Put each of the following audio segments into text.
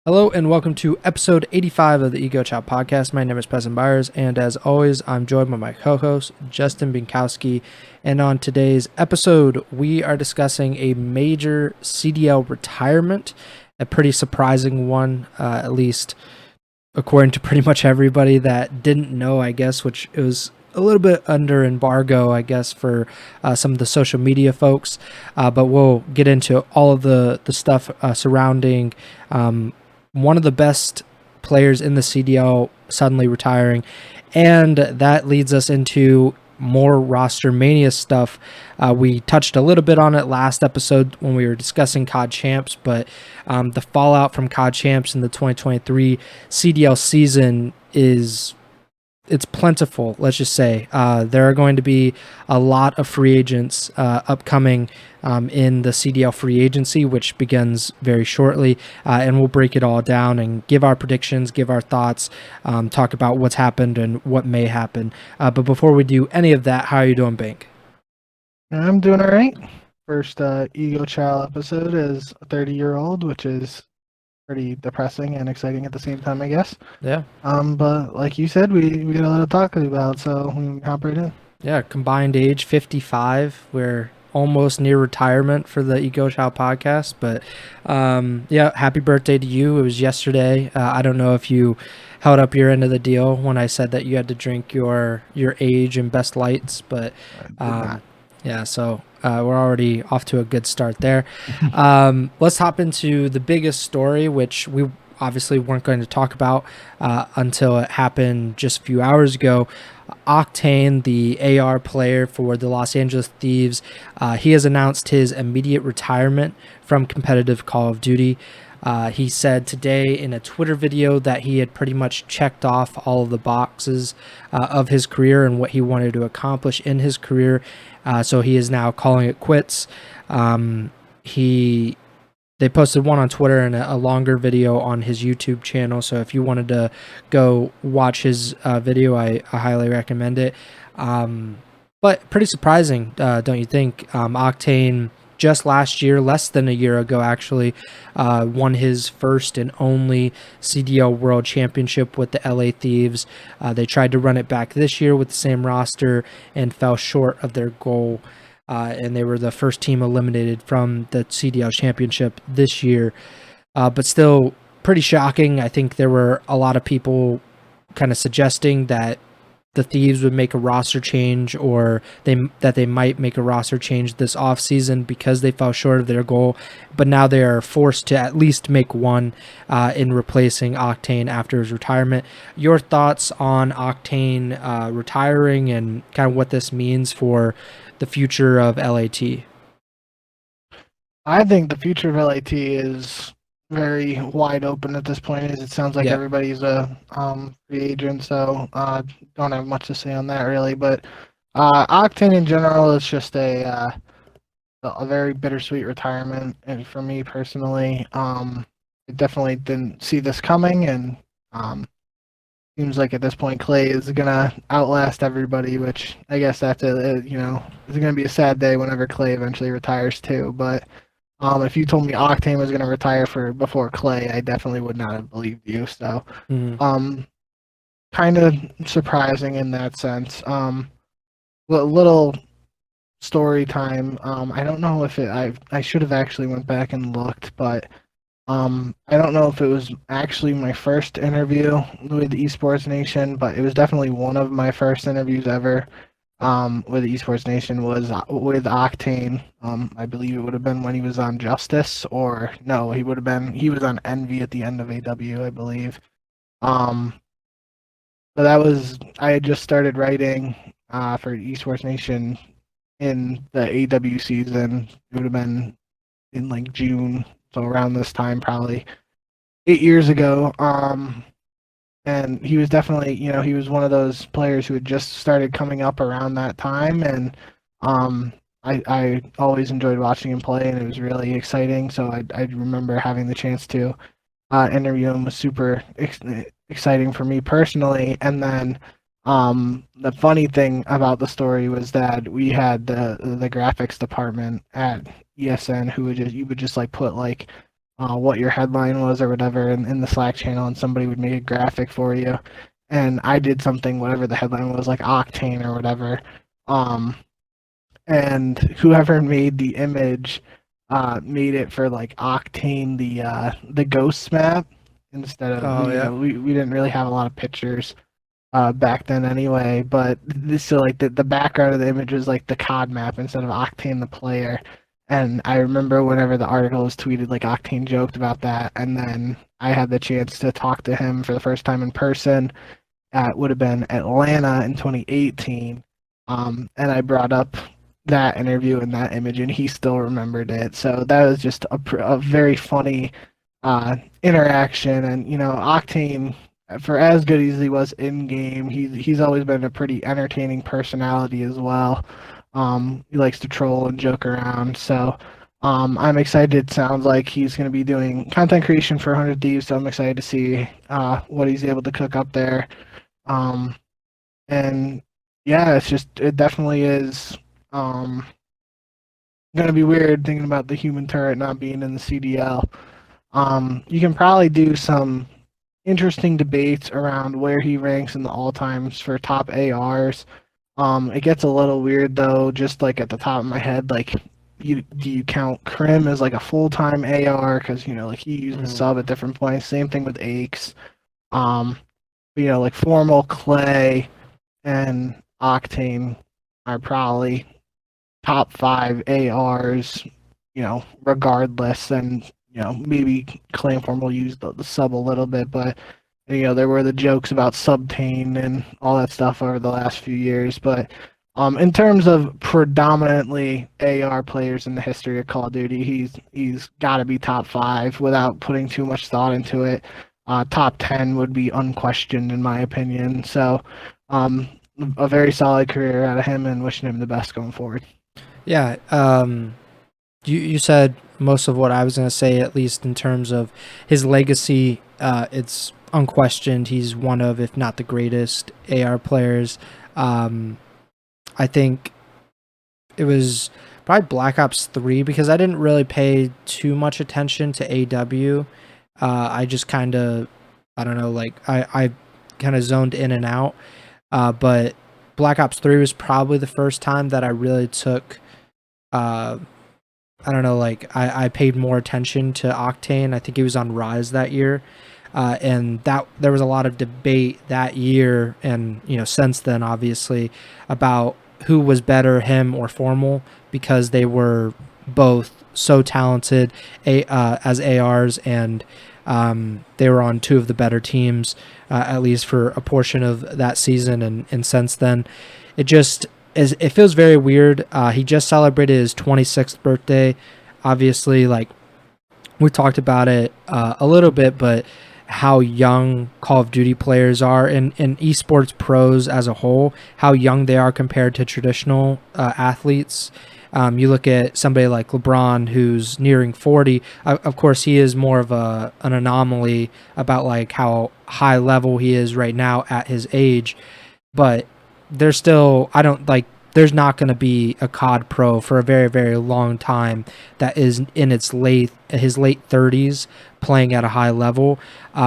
Hello and welcome to episode 85 of the Ego Chall Podcast. My name is Preston Byers, and as always, I'm joined by my co-host, Justin Binkowski. And on today's episode, we are discussing a major CDL retirement, a pretty surprising one, at least according to pretty much everybody that didn't know, I guess, which it was a little bit under embargo, I guess, for some of the social media folks. But we'll get into all of the stuff surrounding one of the best players in the CDL suddenly retiring, and that leads us into more ROSTERMANIA stuff. We touched a little bit on it last episode when we were discussing COD Champs, but the fallout from COD Champs in the 2023 CDL season it's plentiful, let's just say. There are going to be a lot of free agents upcoming in the CDL free agency, which begins very shortly, and we'll break it all down and give our predictions, give our thoughts, talk about what's happened and what may happen. But before we do any of that, how are you doing, Bink? I'm doing all right. First Ego Chall episode as a 30-year-old, which is pretty depressing and exciting at the same time, I guess. Yeah. But like you said, we got a lot to talk about, so we can hop right in. Yeah, combined age 55. We're almost near retirement for the Ego Chall podcast, but yeah, happy birthday to you. It was yesterday. I don't know if you held up your end of the deal when I said that you had to drink your age and best lights, but yeah, so we're already off to a good start there. Let's hop into the biggest story, which we obviously weren't going to talk about until it happened just a few hours ago. Octane, the AR player for the Los Angeles Thieves, he has announced his immediate retirement from competitive Call of Duty. He said today in a Twitter video that he had pretty much checked off all of the boxes of his career and what he wanted to accomplish in his career. So he is now calling it quits. They posted one on Twitter and a longer video on his YouTube channel. So if you wanted to go watch his video, I highly recommend it. But pretty surprising, don't you think? Octane just last year, less than a year ago actually, won his first and only CDL World Championship with the LA Thieves. They tried to run it back this year with the same roster and fell short of their goal. And they were the first team eliminated from the CDL Championship this year. But still pretty shocking. I think there were a lot of people kind of suggesting that the Thieves would make a roster change, or that they might make a roster change this offseason because they fell short of their goal. But now they are forced to at least make one in replacing Octane after his retirement. Your thoughts on Octane retiring and kind of what this means for the future of LAT? I think the future of LAT is very wide open at this point. As it sounds like everybody's a free agent, so don't have much to say on that really. But Octane in general is just a very bittersweet retirement, and for me personally, I definitely didn't see this coming, and seems like at this point Clay is gonna outlast everybody, which I guess that's it's gonna be a sad day whenever Clay eventually retires too. But if you told me Octane was going to retire before Clay, I definitely would not have believed you. So, kind of surprising in that sense. Little story time. I don't know if I should have actually went back and looked, but I don't know if it was actually my first interview with Esports Nation, but it was definitely one of my first interviews ever. With Esports Nation was with Octane. I believe it would have been when he was on Justice, or no, he was on Envy at the end of AW, I believe. So that was, I had just started writing for Esports Nation in the AW season. It would have been in like June, so around this time, probably 8 years ago. And he was definitely, he was one of those players who had just started coming up around that time, and I always enjoyed watching him play, and it was really exciting. So I remember having the chance to interview him was super exciting for me personally. And then the funny thing about the story was that we had the graphics department at ESN who would just like put like what your headline was or whatever in the Slack channel, and somebody would make a graphic for you. And I did something, whatever the headline was, like Octane or whatever. And whoever made the image made it for like Octane, the Ghost map, instead of we didn't really have a lot of pictures back then anyway. But so like the background of the image was like the COD map instead of Octane the player. And I remember whenever the article was tweeted, like Octane joked about that, and then I had the chance to talk to him for the first time in person. It would have been Atlanta in 2018, and I brought up that interview and that image, and he still remembered it. So that was just a very funny interaction. And Octane, for as good as he was in game, he's always been a pretty entertaining personality as well. He likes to troll and joke around. So I'm excited. It sounds like he's going to be doing content creation for 100 Thieves, so I'm excited to see what he's able to cook up there. And yeah, it definitely is going to be weird thinking about the human turret not being in the CDL. You can probably do some interesting debates around where he ranks in the all-times for top ARs. It gets a little weird though, just like at the top of my head, like do you count Krim as like a full-time AR, because like he uses sub at different points. Same thing with Aches. Like Formal, Clay, and Octane are probably top 5 ARs, regardless. And maybe Clay and Formal use the sub a little bit, but there were the jokes about Subtane and all that stuff over the last few years. But in terms of predominantly AR players in the history of Call of Duty, he's got to be top 5 without putting too much thought into it. Top 10 would be unquestioned in my opinion. So a very solid career out of him, and wishing him the best going forward. Yeah, you said most of what I was going to say, at least in terms of his legacy. It's unquestioned. He's one of, if not the greatest AR players. I think it was probably Black Ops 3, because I didn't really pay too much attention to AW. I just kind of, I don't know, like I kind of zoned in and out. But Black Ops 3 was probably the first time that I really took, I don't know, like I paid more attention to Octane. I think he was on Rise that year. And that there was a lot of debate that year, and since then, obviously, about who was better, him or Formal, because they were both so talented as ARs, and they were on 2 of the better teams, at least for a portion of that season. And since then, it feels very weird. He just celebrated his 26th birthday. Obviously, like we talked about it a little bit, but how young Call of Duty players are, and esports pros as a whole, how young they are compared to traditional athletes. You look at somebody like LeBron, who's nearing 40. Of course, he is more of an anomaly about like how high level he is right now at his age, but there's still, there's not going to be a COD pro for a very, very long time that is in his late 30s playing at a high level.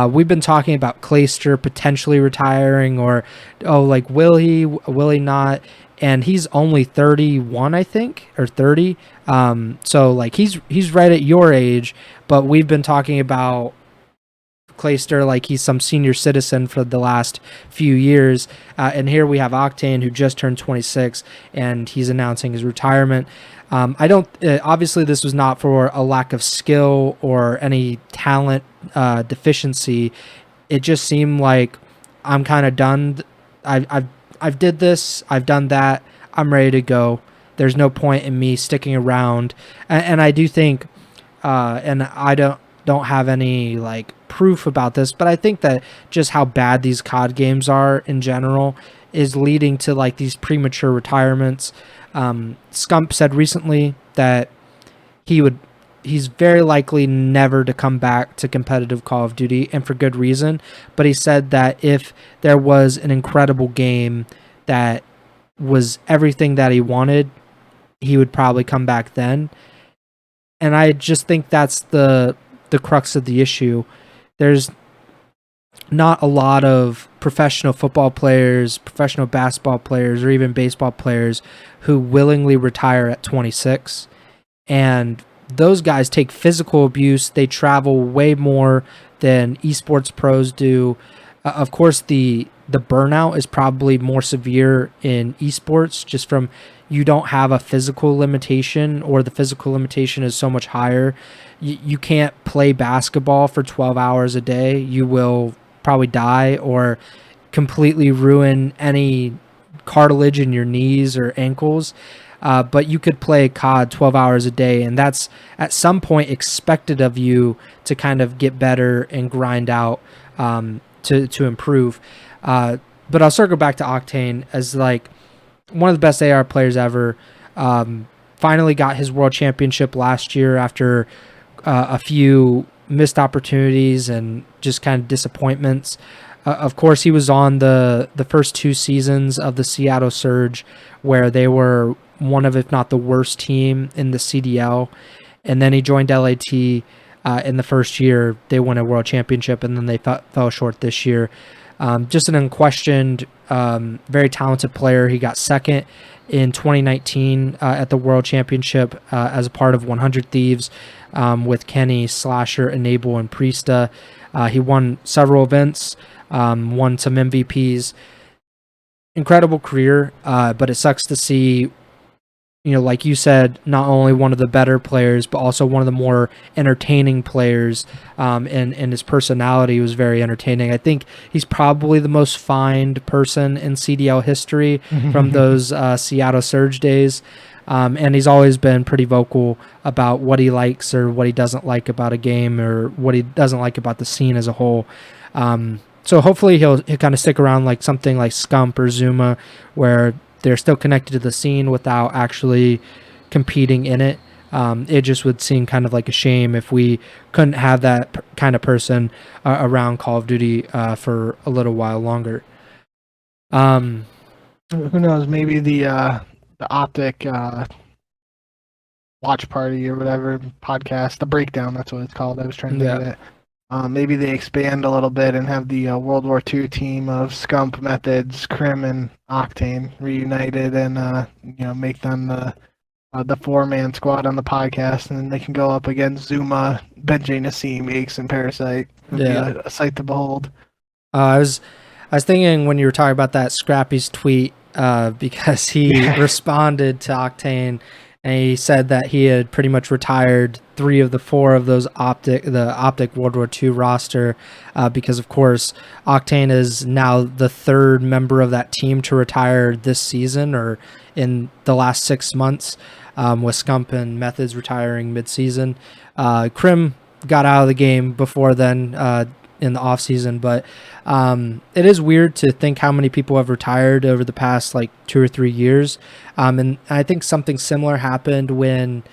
We've been talking about Clayster potentially retiring, or will he not? And he's only 31, I think, or 30. So like he's right at your age, but we've been talking about Clayster like he's some senior citizen for the last few years. And here we have Octane, who just turned 26, and he's announcing his retirement. Obviously this was not for a lack of skill or any talent deficiency. It just seemed like I'm kind of done. I've did this, I've done that, I'm ready to go. There's no point in me sticking around. And I do think, and I don't have any like proof about this, but I think that just how bad these COD games are in general is leading to like these premature retirements. Scump said recently that he's very likely never to come back to competitive Call of Duty, and for good reason. But he said that if there was an incredible game that was everything that he wanted, he would probably come back then. And I just think that's the the crux of the issue. There's not a lot of professional football players, professional basketball players, or even baseball players who willingly retire at 26. And those guys take physical abuse. They travel way more than esports pros do. Of course, the burnout is probably more severe in esports, just from you don't have a physical limitation, or the physical limitation is so much higher. You can't play basketball for 12 hours a day. You will probably die or completely ruin any cartilage in your knees or ankles. But you could play COD 12 hours a day, and that's at some point expected of you to kind of get better and grind out to improve. But I'll circle back to Octane as like one of the best AR players ever. Finally got his world championship last year after a few missed opportunities and just kind of disappointments. Of course, he was on the first 2 seasons of the Seattle Surge, where they were one of, if not the worst team in the CDL. And then he joined LAT in the first year. They won a world championship, and then they fell short this year. Just an unquestioned, very talented player. He got second in 2019 at the world championship as a part of 100 Thieves with Kenny, Slasher, Enable, and Priesta. He won several events, won some MVPs. Incredible career, but it sucks to see, like you said, not only one of the better players, but also one of the more entertaining players, and his personality was very entertaining. I think he's probably the most fined person in CDL history from those Seattle Surge days. And he's always been pretty vocal about what he likes or what he doesn't like about a game, or what he doesn't like about the scene as a whole. So hopefully he'll kind of stick around like something like Scump or Zuma, where they're still connected to the scene without actually competing in it. It just would seem kind of like a shame if we couldn't have that kind of person around Call of Duty for a little while longer. Who knows? Maybe the OpTic watch party or whatever podcast, the breakdown. That's what it's called. I was trying to get it. Maybe they expand a little bit and have the World War II team of Scump, Methods, Crim, and Octane reunited, and make them the 4-man squad on the podcast, and then they can go up against Zuma, Benjay Nassim, Aches, and Parasite. It'd be a sight to behold. I was thinking when you were talking about that, Scrappy's tweet, because he responded to Octane, and he said that he had pretty much retired 3 of the 4 of those OpTic World War II roster, because of course Octane is now the 3rd member of that team to retire this season, or in the last 6 months, with Scump and Methods retiring mid-season. Crim got out of the game before then, in the off season, but it is weird to think how many people have retired over the past like 2 or 3 years. And I think something similar happened when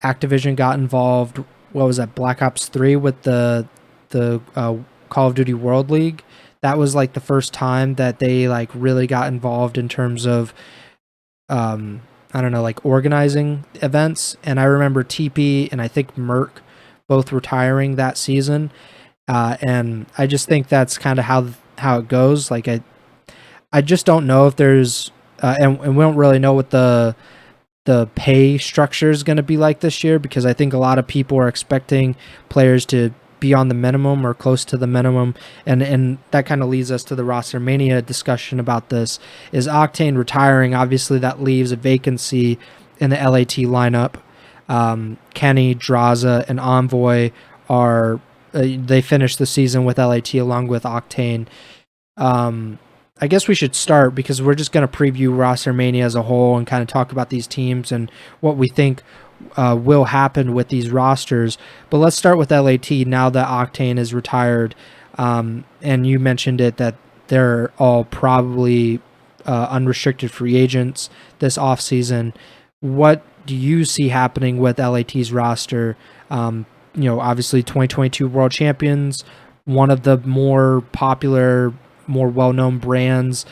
Activision got involved. What was that, Black Ops 3 with the Call of Duty World League? That was like the first time that they like really got involved in terms of like organizing events. And I remember TP and I think Merc both retiring that season. And I just think that's kind of how it goes. Like I just don't know if there's and we don't really know what the pay structure is going to be like this year, because I think a lot of people are expecting players to be on the minimum or close to the minimum, and that kind of leads us to the ROSTERMANIA discussion about this. Is Octane retiring? Obviously that leaves a vacancy in the LAT lineup. Kenny, Draza, and Envoy are they finished the season with LAT along with Octane. I guess we should start, because we're just going to preview ROSTERMANIA as a whole and kind of talk about these teams and what we think will happen with these rosters. But let's start with LAT now that Octane is retired. And you mentioned it, that they're all probably unrestricted free agents this offseason. What do you see happening with LAT's roster? Obviously 2022 world champions, one of the more popular more well-known brands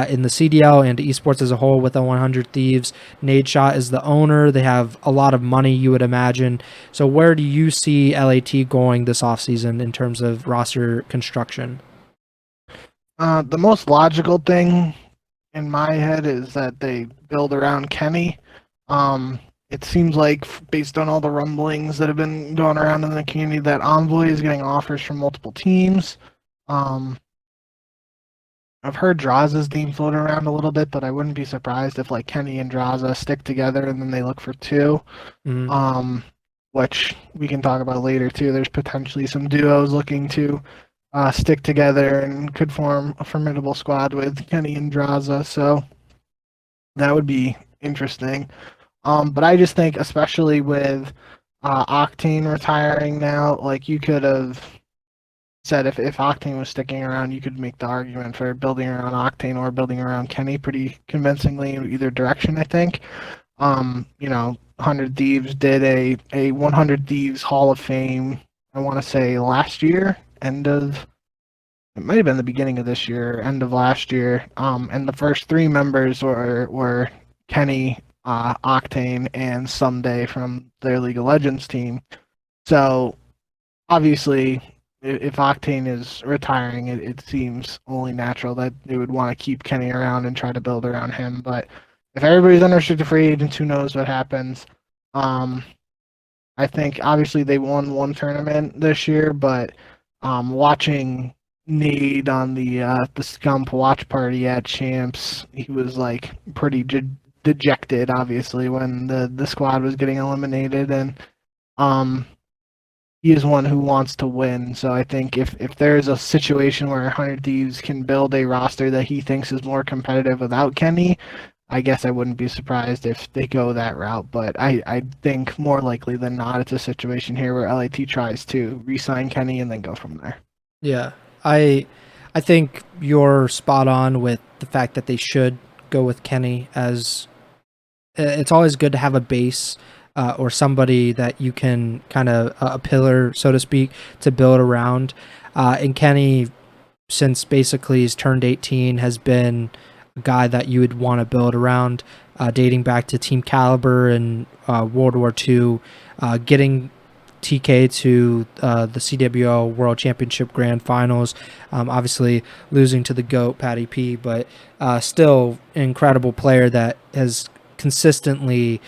in the CDL and esports as a whole with the 100 Thieves. Nadeshot is the owner. They have a lot of money, you would imagine. So where do you see LAT going this offseason in terms of roster construction? The most logical thing in my head is that they build around Kenny. It seems like, based on all the rumblings that have been going around in the community, that Envoy is getting offers from multiple teams. I've heard Draza's name floated around a little bit, but I wouldn't be surprised if like Kenny and Draza stick together and then they look for two. Which we can talk about later too. There's potentially some duos looking to stick together and could form a formidable squad with Kenny and Draza. So that would be interesting. But I just think, especially with Octane retiring now, like you could have said if Octane was sticking around, you could make the argument for building around Octane or building around Kenny pretty convincingly in either direction, I think. 100 Thieves did a 100 Thieves Hall of Fame, I want to say last year, it might have been the beginning of this year, end of last year. And the first three members were Kenny, Octane, and Someday from their League of Legends team. So obviously, if Octane is retiring, it seems only natural that they would want to keep Kenny around and try to build around him. But if everybody's unrestricted free agents, who knows what happens? I think obviously they won one tournament this year, but watching Nade on the Scump watch party at Champs, he was like pretty dejected, obviously, when the squad was getting eliminated, and he is one who wants to win. So I think if there's a situation where 100 Thieves can build a roster that he thinks is more competitive without Kenny, I guess I wouldn't be surprised if they go that route. But I think more likely than not, it's a situation here where LAT tries to re-sign Kenny and then go from there. Yeah, I think you're spot on with the fact that they should go with Kenny, as it's always good to have a base or somebody that you can kind of a pillar, so to speak, to build around. And Kenny, since basically he's turned 18, has been a guy that you would want to build around, dating back to Team Caliber and World War II, getting TK to the CWL World Championship Grand Finals, obviously losing to the GOAT, Patty P, but still an incredible player that has consistently,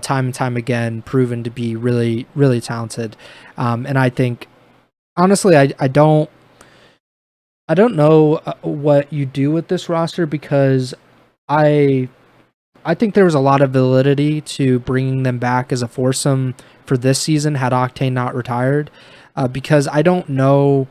time and time again, proven to be really, really talented. And I think, honestly, I don't know what you do with this roster, because I think there was a lot of validity to bringing them back as a foursome for this season had Octane not retired, because I don't know,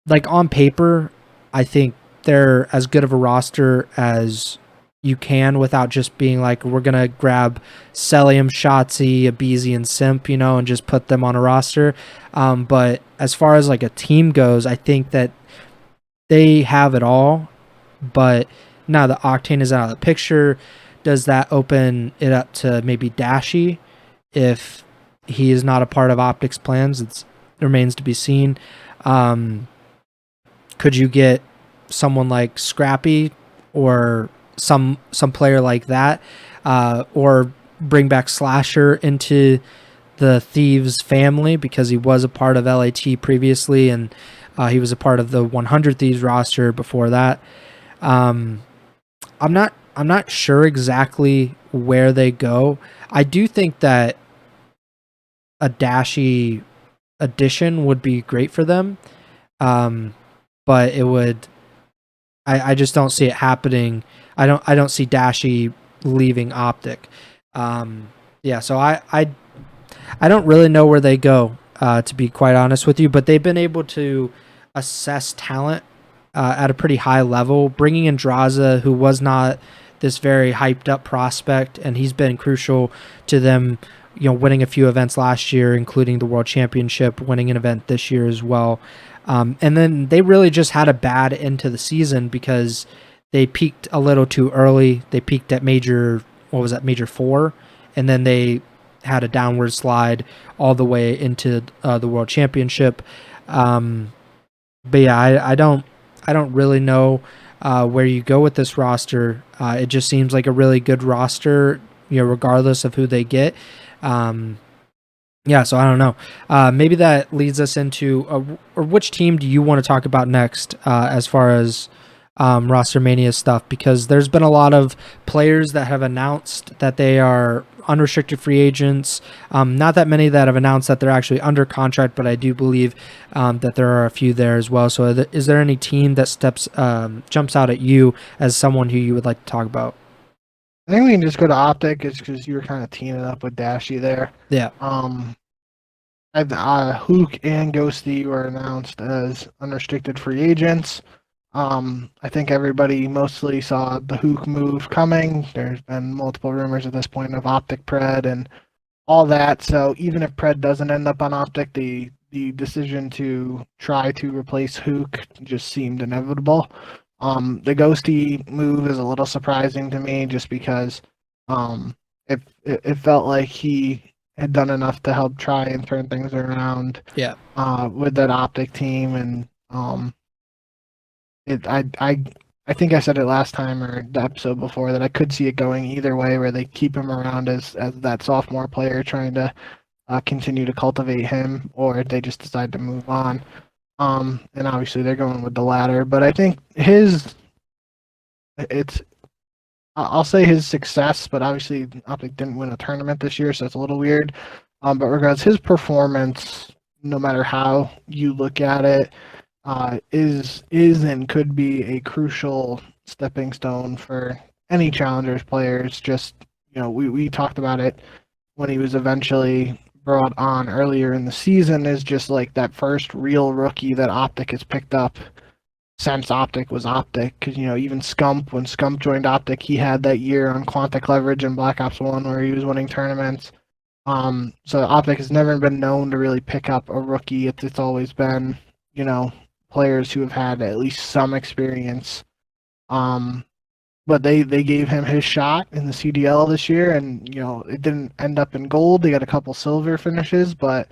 like on paper, I think they're as good of a roster as you can without just being like, we're going to grab Celium, Shotzi, Abizi, and Simp, and just put them on a roster. But as far as like a team goes, I think that they have it all. But now that Octane is out of the picture, does that open it up to maybe Dashy if he is not a part of OpTic's plans? It remains to be seen. Could you get someone like Scrappy or some player like that, or bring back Slasher into the Thieves family, because he was a part of LAT previously, and he was a part of the 100 Thieves roster before that. I'm not sure exactly where they go. I do think that a Dashy addition would be great for them, but it would. I just don't see it happening. I don't see Dashy leaving OpTic. So I don't really know where they go, to be quite honest with you. But they've been able to assess talent at a pretty high level, bringing in Draza, who was not this very hyped up prospect, and he's been crucial to them, winning a few events last year, including the World Championship, winning an event this year as well. And then they really just had a bad end to the season because they peaked a little too early. They peaked at major 4, and then they had a downward slide all the way into the World Championship. But yeah, I don't I don't really know where you go with this roster. It just seems like a really good roster, regardless of who they get. Yeah, so I don't know. Maybe that leads us into or which team do you want to talk about next as far as ROSTERMANIA stuff? Because there's been a lot of players that have announced that they are unrestricted free agents. Not that many that have announced that they're actually under contract, but I do believe that there are a few there as well. So is there any team that jumps out at you as someone who you would like to talk about? I think we can just go to OpTic, because you were kind of teeing it up with Dashy there. Yeah. Huke and Ghosty were announced as unrestricted free agents. I think everybody mostly saw the Huke move coming. There's been multiple rumors at this point of OpTic Pred and all that. So even if Pred doesn't end up on OpTic, the decision to try to replace Huke just seemed inevitable. The Ghosty move is a little surprising to me, just because it felt like he had done enough to help try and turn things around. Yeah. With that OpTic team, and I think I said it last time or the episode before that I could see it going either way, where they keep him around as that sophomore player, trying to continue to cultivate him, or if they just decide to move on. And obviously they're going with the latter, but I think I'll say his success, but obviously OpTic didn't win a tournament this year, so it's a little weird. But regardless, his performance, no matter how you look at it, is and could be a crucial stepping stone for any challengers players. Just, we talked about it when he was eventually brought on earlier in the season, is just like that first real rookie that OpTic has picked up since OpTic was OpTic. Because, even Scump, when Scump joined OpTic, he had that year on Quantic Leverage and Black Ops 1 where he was winning tournaments. So OpTic has never been known to really pick up a rookie. It's always been, players who have had at least some experience. But they gave him his shot in the CDL this year, and it didn't end up in gold. They got a couple silver finishes, but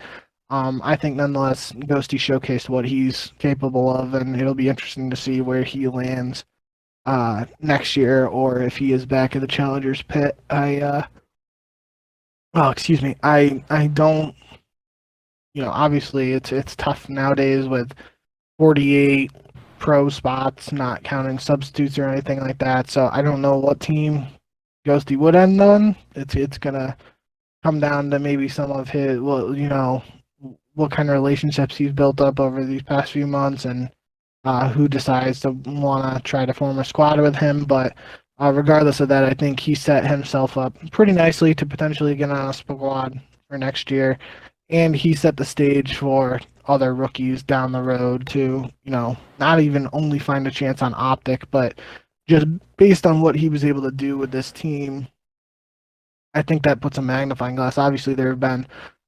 I think nonetheless Ghosty showcased what he's capable of, and it'll be interesting to see where he lands next year, or if he is back at the Challengers pit. I don't. Obviously it's tough nowadays with 48 pro spots, not counting substitutes or anything like that. So I don't know what team Ghosty would end on. It's gonna come down to maybe some of his, what kind of relationships he's built up over these past few months, and who decides to want to try to form a squad with him. But regardless of that, I think he set himself up pretty nicely to potentially get on a squad for next year, and he set the stage for other rookies down the road to, not even only find a chance on OpTic, but just based on what he was able to do with this team, I think that puts a magnifying glass. Obviously, there have been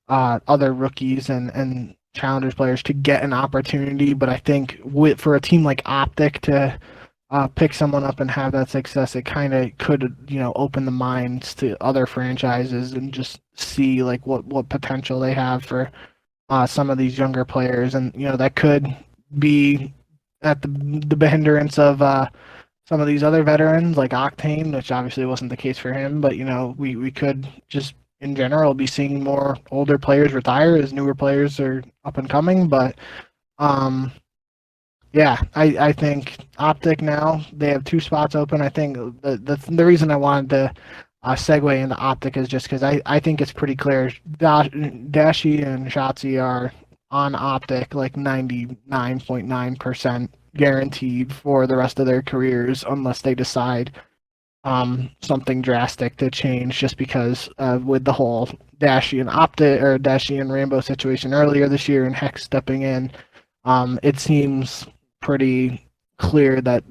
other rookies and challengers players to get an opportunity, but I think for a team like OpTic to pick someone up and have that success, it kind of could, open the minds to other franchises and just see like what potential they have for some of these younger players, and that could be at the hindrance of some of these other veterans like Octane, which obviously wasn't the case for him. But we could just in general be seeing more older players retire as newer players are up and coming. But yeah, I think OpTic now, they have 2 spots open. I think the reason I wanted to segue into OpTic is just because I think it's pretty clear Dashy and Shotzi are on OpTic like 99.9% guaranteed for the rest of their careers, unless they decide something drastic to change, just because with the whole Dashy and OpTic or Dashy and Rainbow situation earlier this year and Hex stepping in, it seems pretty clear that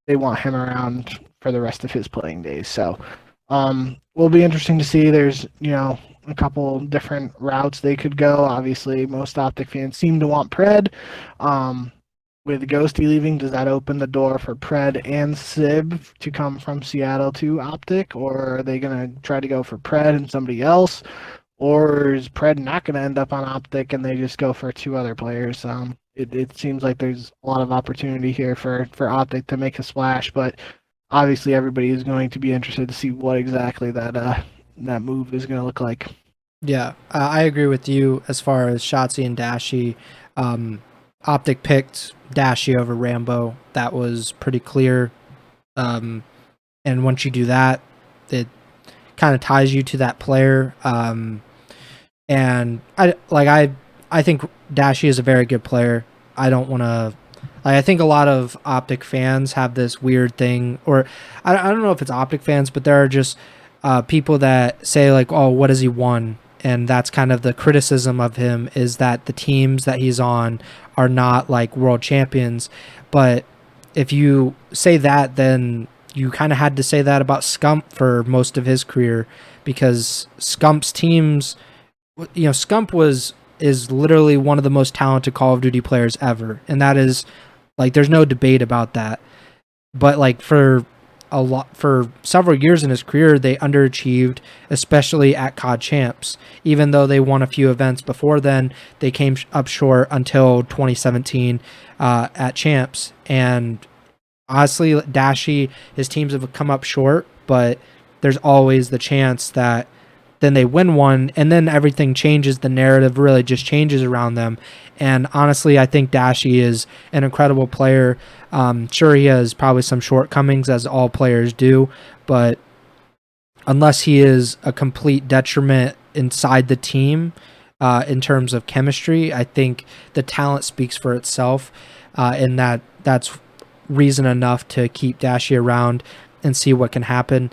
they want him around for the rest of his playing days. So will be interesting to see. There's, a couple different routes they could go. Obviously, most OpTic fans seem to want Pred. With Ghosty leaving, does that open the door for Pred and Sib to come from Seattle to OpTic, or are they going to try to go for Pred and somebody else? Or is Pred not going to end up on OpTic and they just go for 2 other players? it seems like there's a lot of opportunity here for OpTic to make a splash, but obviously everybody is going to be interested to see what exactly that move is going to look like. Yeah, I agree with you as far as Shotzi and Dashy. OpTic picked Dashy over Rambo. That was pretty clear. And once you do that, it kind of ties you to that player. And I think Dashy is a very good player. I don't want to. I think a lot of OpTic fans have this weird thing, or I don't know if it's OpTic fans, but there are just people that say like, "Oh, what has he won?" And that's kind of the criticism of him, is that the teams that he's on are not like world champions. But if you say that, then you kind of had to say that about Scump for most of his career, because Scump's teams, Scump is literally one of the most talented Call of Duty players ever, and that is like, there's no debate about that. But like for several years in his career, they underachieved, especially at COD Champs. Even though they won a few events before then, they came up short until 2017 at Champs. And honestly, Dashy, his teams have come up short, but there's always the chance that then they win one, and then everything changes. The narrative really just changes around them. And honestly, I think Dashy is an incredible player. Sure, he has probably some shortcomings, as all players do, but unless he is a complete detriment inside the team in terms of chemistry, I think the talent speaks for itself, and that's reason enough to keep Dashy around and see what can happen.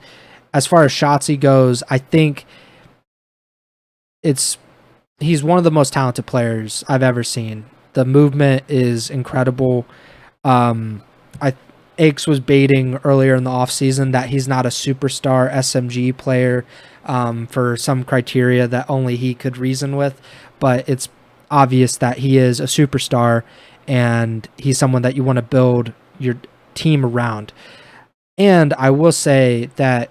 As far as Shotzi goes, I think he's one of the most talented players I've ever seen. The movement is incredible. Aches was baiting earlier in the offseason that he's not a superstar SMG player for some criteria that only he could reason with, but it's obvious that he is a superstar, and he's someone that you want to build your team around. And I will say that,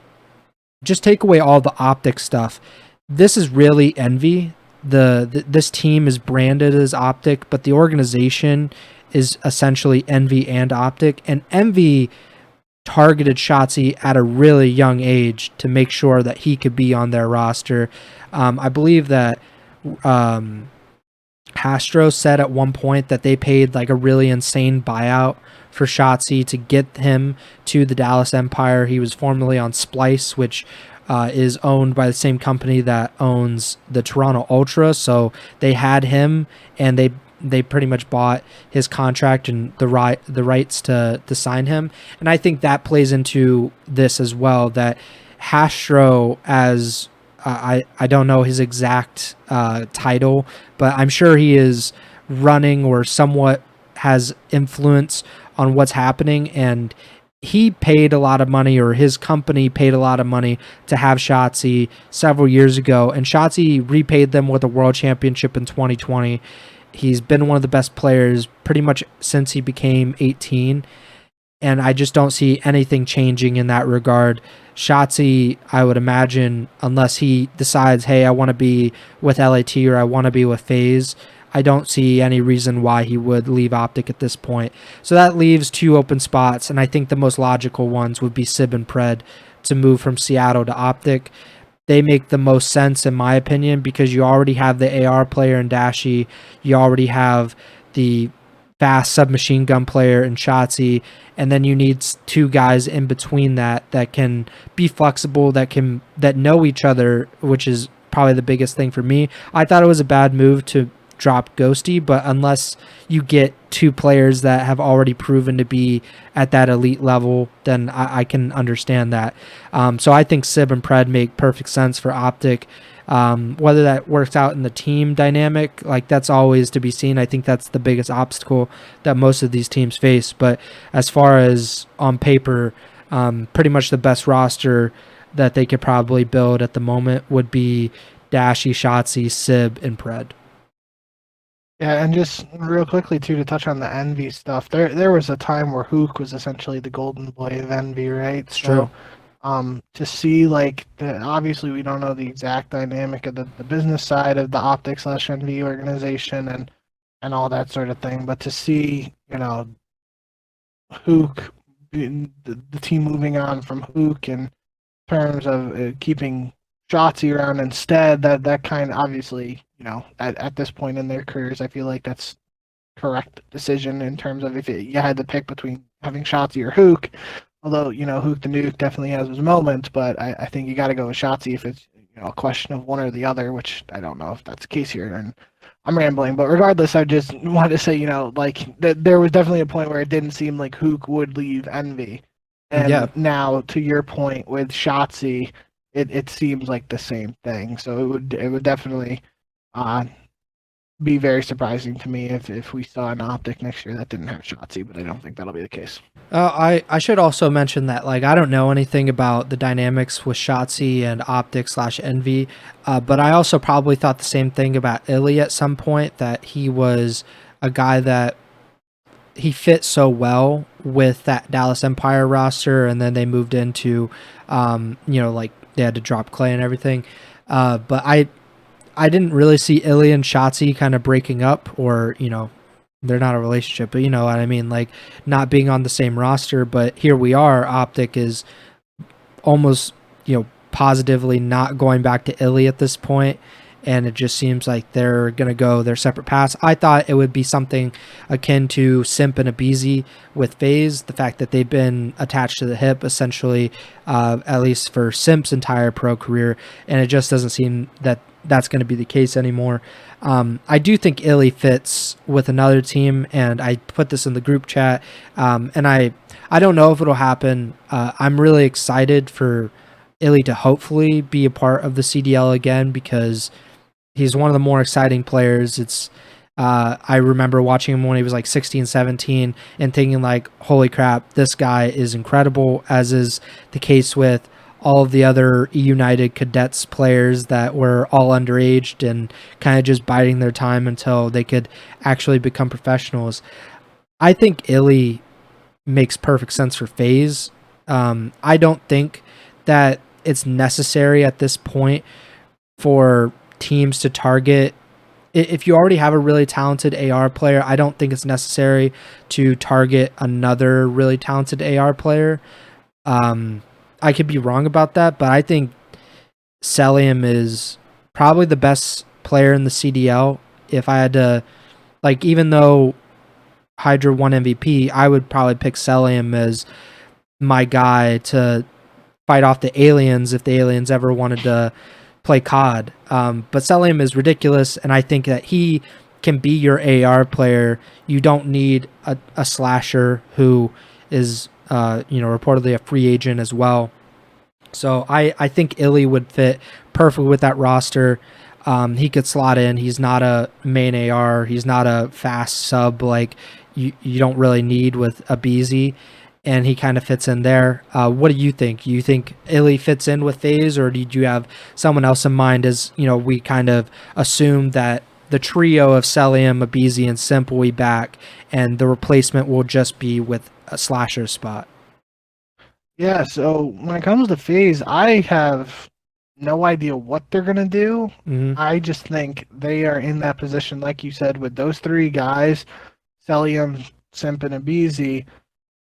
just take away all the OpTic stuff, this is really Envy. This team is branded as OpTic, but the organization is essentially Envy and OpTic. And Envy targeted Shotzi at a really young age to make sure that he could be on their roster. I believe that Castro said at one point that they paid like a really insane buyout for Shotzi to get him to the Dallas Empire. He was formerly on Splice, which is owned by the same company that owns the Toronto Ultra. So they had him, and they pretty much bought his contract and the rights to sign him. And I think that plays into this as well, that Castro, as I don't know his exact title, but I'm sure he is running or somewhat has influence on what's happening, and he paid a lot of money, or his company paid a lot of money to have Shotzi several years ago, and Shotzi repaid them with a world championship in 2020. He's been one of the best players pretty much since he became 18, and I just don't see anything changing in that regard. Shotzi, I would imagine, unless he decides, hey, I want to be with LAT or I want to be with FaZe, I don't see any reason why he would leave OpTic at this point. So that leaves two open spots, and I think the most logical ones would be Sib and Pred to move from Seattle to OpTic. They make the most sense, in my opinion, because you already have the AR player in Dashy, you already have the fast submachine gun player in Shotzi, and then you need two guys in between that can be flexible, that know each other, which is probably the biggest thing for me. I thought it was a bad move to drop Ghosty, but unless you get two players that have already proven to be at that elite level, then I can understand that. So I think Sib and Pred make perfect sense for OpTic. Whether that works out in the team dynamic, like, that's always to be seen. I think that's the biggest obstacle that most of these teams face. But as far as on paper, pretty much the best roster that they could probably build at the moment would be Dashy, Shotzi, Sib, and Pred. Yeah, and just real quickly too, to touch on the Envy stuff, there was a time where Huke was essentially the golden boy of Envy, right? It's true. To see, like, obviously we don't know the exact dynamic of the business side of the OpTic / Envy organization, and and all that sort of thing. But to see, Huke, the team moving on from Huke in terms of keeping Shotzi around instead, that kind of obviously, at this point in their careers, I feel like that's correct decision in terms of if you had to pick between having Shotzi or Huke. Although, Huke the Nuke definitely has his moments, but I think you got to go with Shotzi if it's a question of one or the other, which I don't know if that's the case here. And I'm rambling, but regardless, I just wanted to say, there was definitely a point where it didn't seem like Huke would leave Envy. And now, to your point with Shotzi, it seems like the same thing. So it would definitely be very surprising to me if we saw an OpTic next year that didn't have Shotzi, but I don't think that'll be the case. I should also mention that I don't know anything about the dynamics with Shotzi and OpTic/Envy, but I also probably thought the same thing about iLLeY at some point, that he was a guy that he fit so well with that Dallas Empire roster, and then they moved into, they had to drop Clay and everything. But I didn't really see iLLeY and Shotzi kind of breaking up, or, they're not a relationship, but you know what I mean, not being on the same roster. But here we are, OpTic is almost, positively not going back to iLLeY at this point, and it just seems like they're going to go their separate paths. I thought it would be something akin to Simp and aBeZy with FaZe, the fact that they've been attached to the hip, essentially, at least for Simp's entire pro career, and it just doesn't seem that that's going to be the case anymore. I do think iLLeY fits with another team, and I put this in the group chat, and I don't know if it'll happen. I'm really excited for iLLeY to hopefully be a part of the CDL again, because he's one of the more exciting players. It's I remember watching him when he was 16, 17 and thinking holy crap, this guy is incredible, as is the case with all of the other United Cadets players that were all underaged and kind of just biding their time until they could actually become professionals. I think iLLeY makes perfect sense for FaZe. I don't think that it's necessary at this point for teams to target. If you already have a really talented AR player, I don't think it's necessary to target another really talented AR player. I could be wrong about that, but I think Cellium is probably the best player in the CDL. If I had to, even though Hydra won MVP, I would probably pick Cellium as my guy to fight off the aliens if the aliens ever wanted to play COD. But Cellium is ridiculous, and I think that he can be your AR player. You don't need a slasher who is reportedly a free agent as well. So I think iLLeY would fit perfect with that roster. He could slot in. He's not a main AR. He's not a fast sub like you don't really need with aBeZy, and he kind of fits in there. What do you think? You think iLLeY fits in with FaZe, or did you have someone else in mind? As we kind of assumed that the trio of Cellium, aBeZy, and Simp will be back, and the replacement will just be with a slasher spot. Yeah, so when it comes to FaZe, I have no idea what they're going to do. Mm-hmm. I just think they are in that position, like you said, with those three guys, Cellium, Simp, and aBeZy.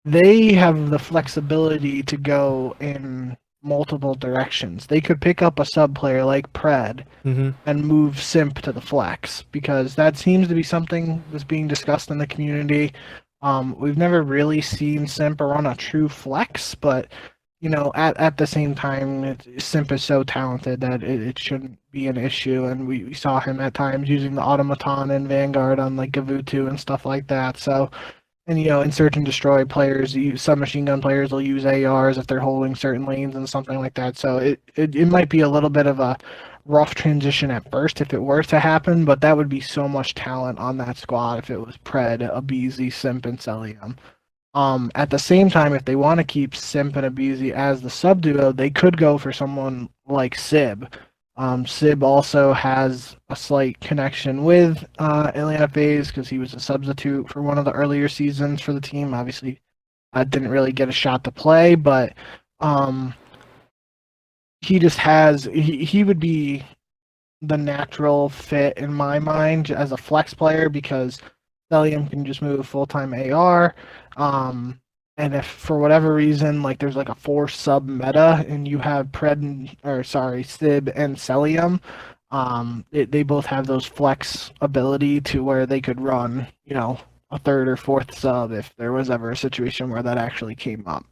They have the flexibility to go in multiple directions. They could pick up a sub player like Pred and move Simp to the flex, because that seems to be something that's being discussed in the community. We've never really seen Simp run a true flex, but at the same time, Simp is so talented that it shouldn't be an issue, and we saw him at times using the automaton and Vanguard on Gavutu and stuff like that. So, and in search and destroy players, some machine gun players will use ARs if they're holding certain lanes and something like that. So it might be a little bit of a rough transition at first if it were to happen, but that would be so much talent on that squad if it was Pred, aBeZy, Simp, and Cellium. At the same time, if they want to keep Simp and aBeZy as the sub duo, they could go for someone like Sib. Sib also has a slight connection with Atlanta FaZe because he was a substitute for one of the earlier seasons for the team. Obviously, didn't really get a shot to play, but he just has he would be the natural fit in my mind as a flex player because Cellium can just move full-time AR. And if for whatever reason, like there's like a 4 sub meta and you have Sib and Cellium, they both have those flex ability to where they could run, a third or fourth sub if there was ever a situation where that actually came up.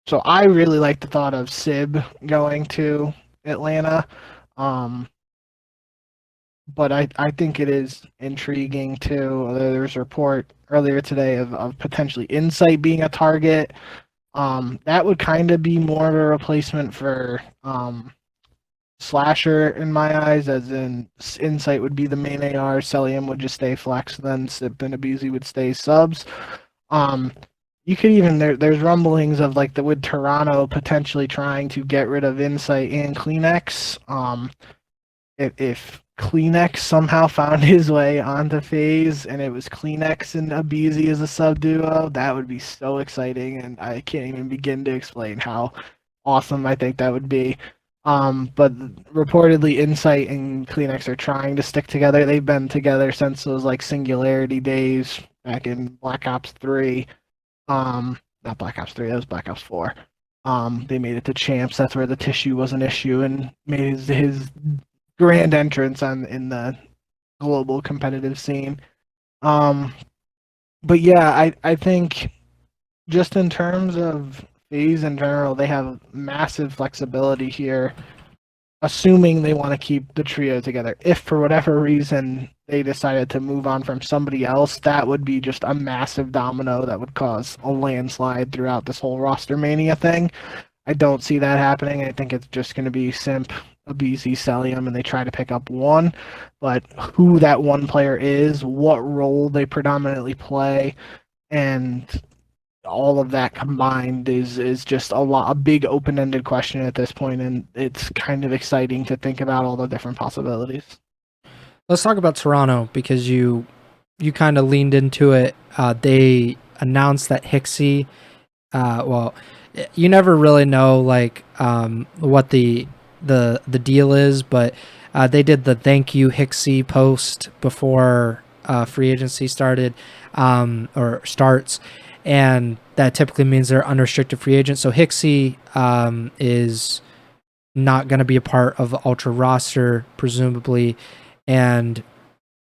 So I really like the thought of Sib going to Atlanta. But I think it is intriguing too. There's a report earlier today of potentially Insight being a target. That would kind of be more of a replacement for Slasher in my eyes, as in Insight would be the main AR, Cellium would just stay flex, then Sip and Abuzi would stay subs. You could even there's rumblings of like with Toronto potentially trying to get rid of Insight and Kleenex. If Kleenex somehow found his way onto FaZe and it was Kleenex and Abuzi as a sub duo, that would be so exciting, and I can't even begin to explain how awesome I think that would be. But reportedly Insight and Kleenex are trying to stick together. They've been together since those like Singularity days back in Black Ops 3. Not Black Ops 3, that was Black Ops 4. They made it to champs. That's where the tissue was an issue and made his grand entrance in the global competitive scene. But yeah, I think just in terms of FaZe in general, they have massive flexibility here, assuming they want to keep the trio together. If for whatever reason they decided to move on from somebody else, that would be just a massive domino that would cause a landslide throughout this whole ROSTERMANIA thing. I don't see that happening. I think it's just going to be Simp, Abuzi, Cellium, and they try to pick up one. But who that one player is, what role they predominantly play, and all of that combined is just a big open-ended question at this point, and it's kind of exciting to think about all the different possibilities. Let's talk about Toronto because you kind of leaned into it. They announced that Hixie, you never really know like what the deal is, but they did the thank you Hixie post before free agency started or starts, and that typically means they're unrestricted free agents. So Hixie is not going to be a part of the Ultra roster, presumably, and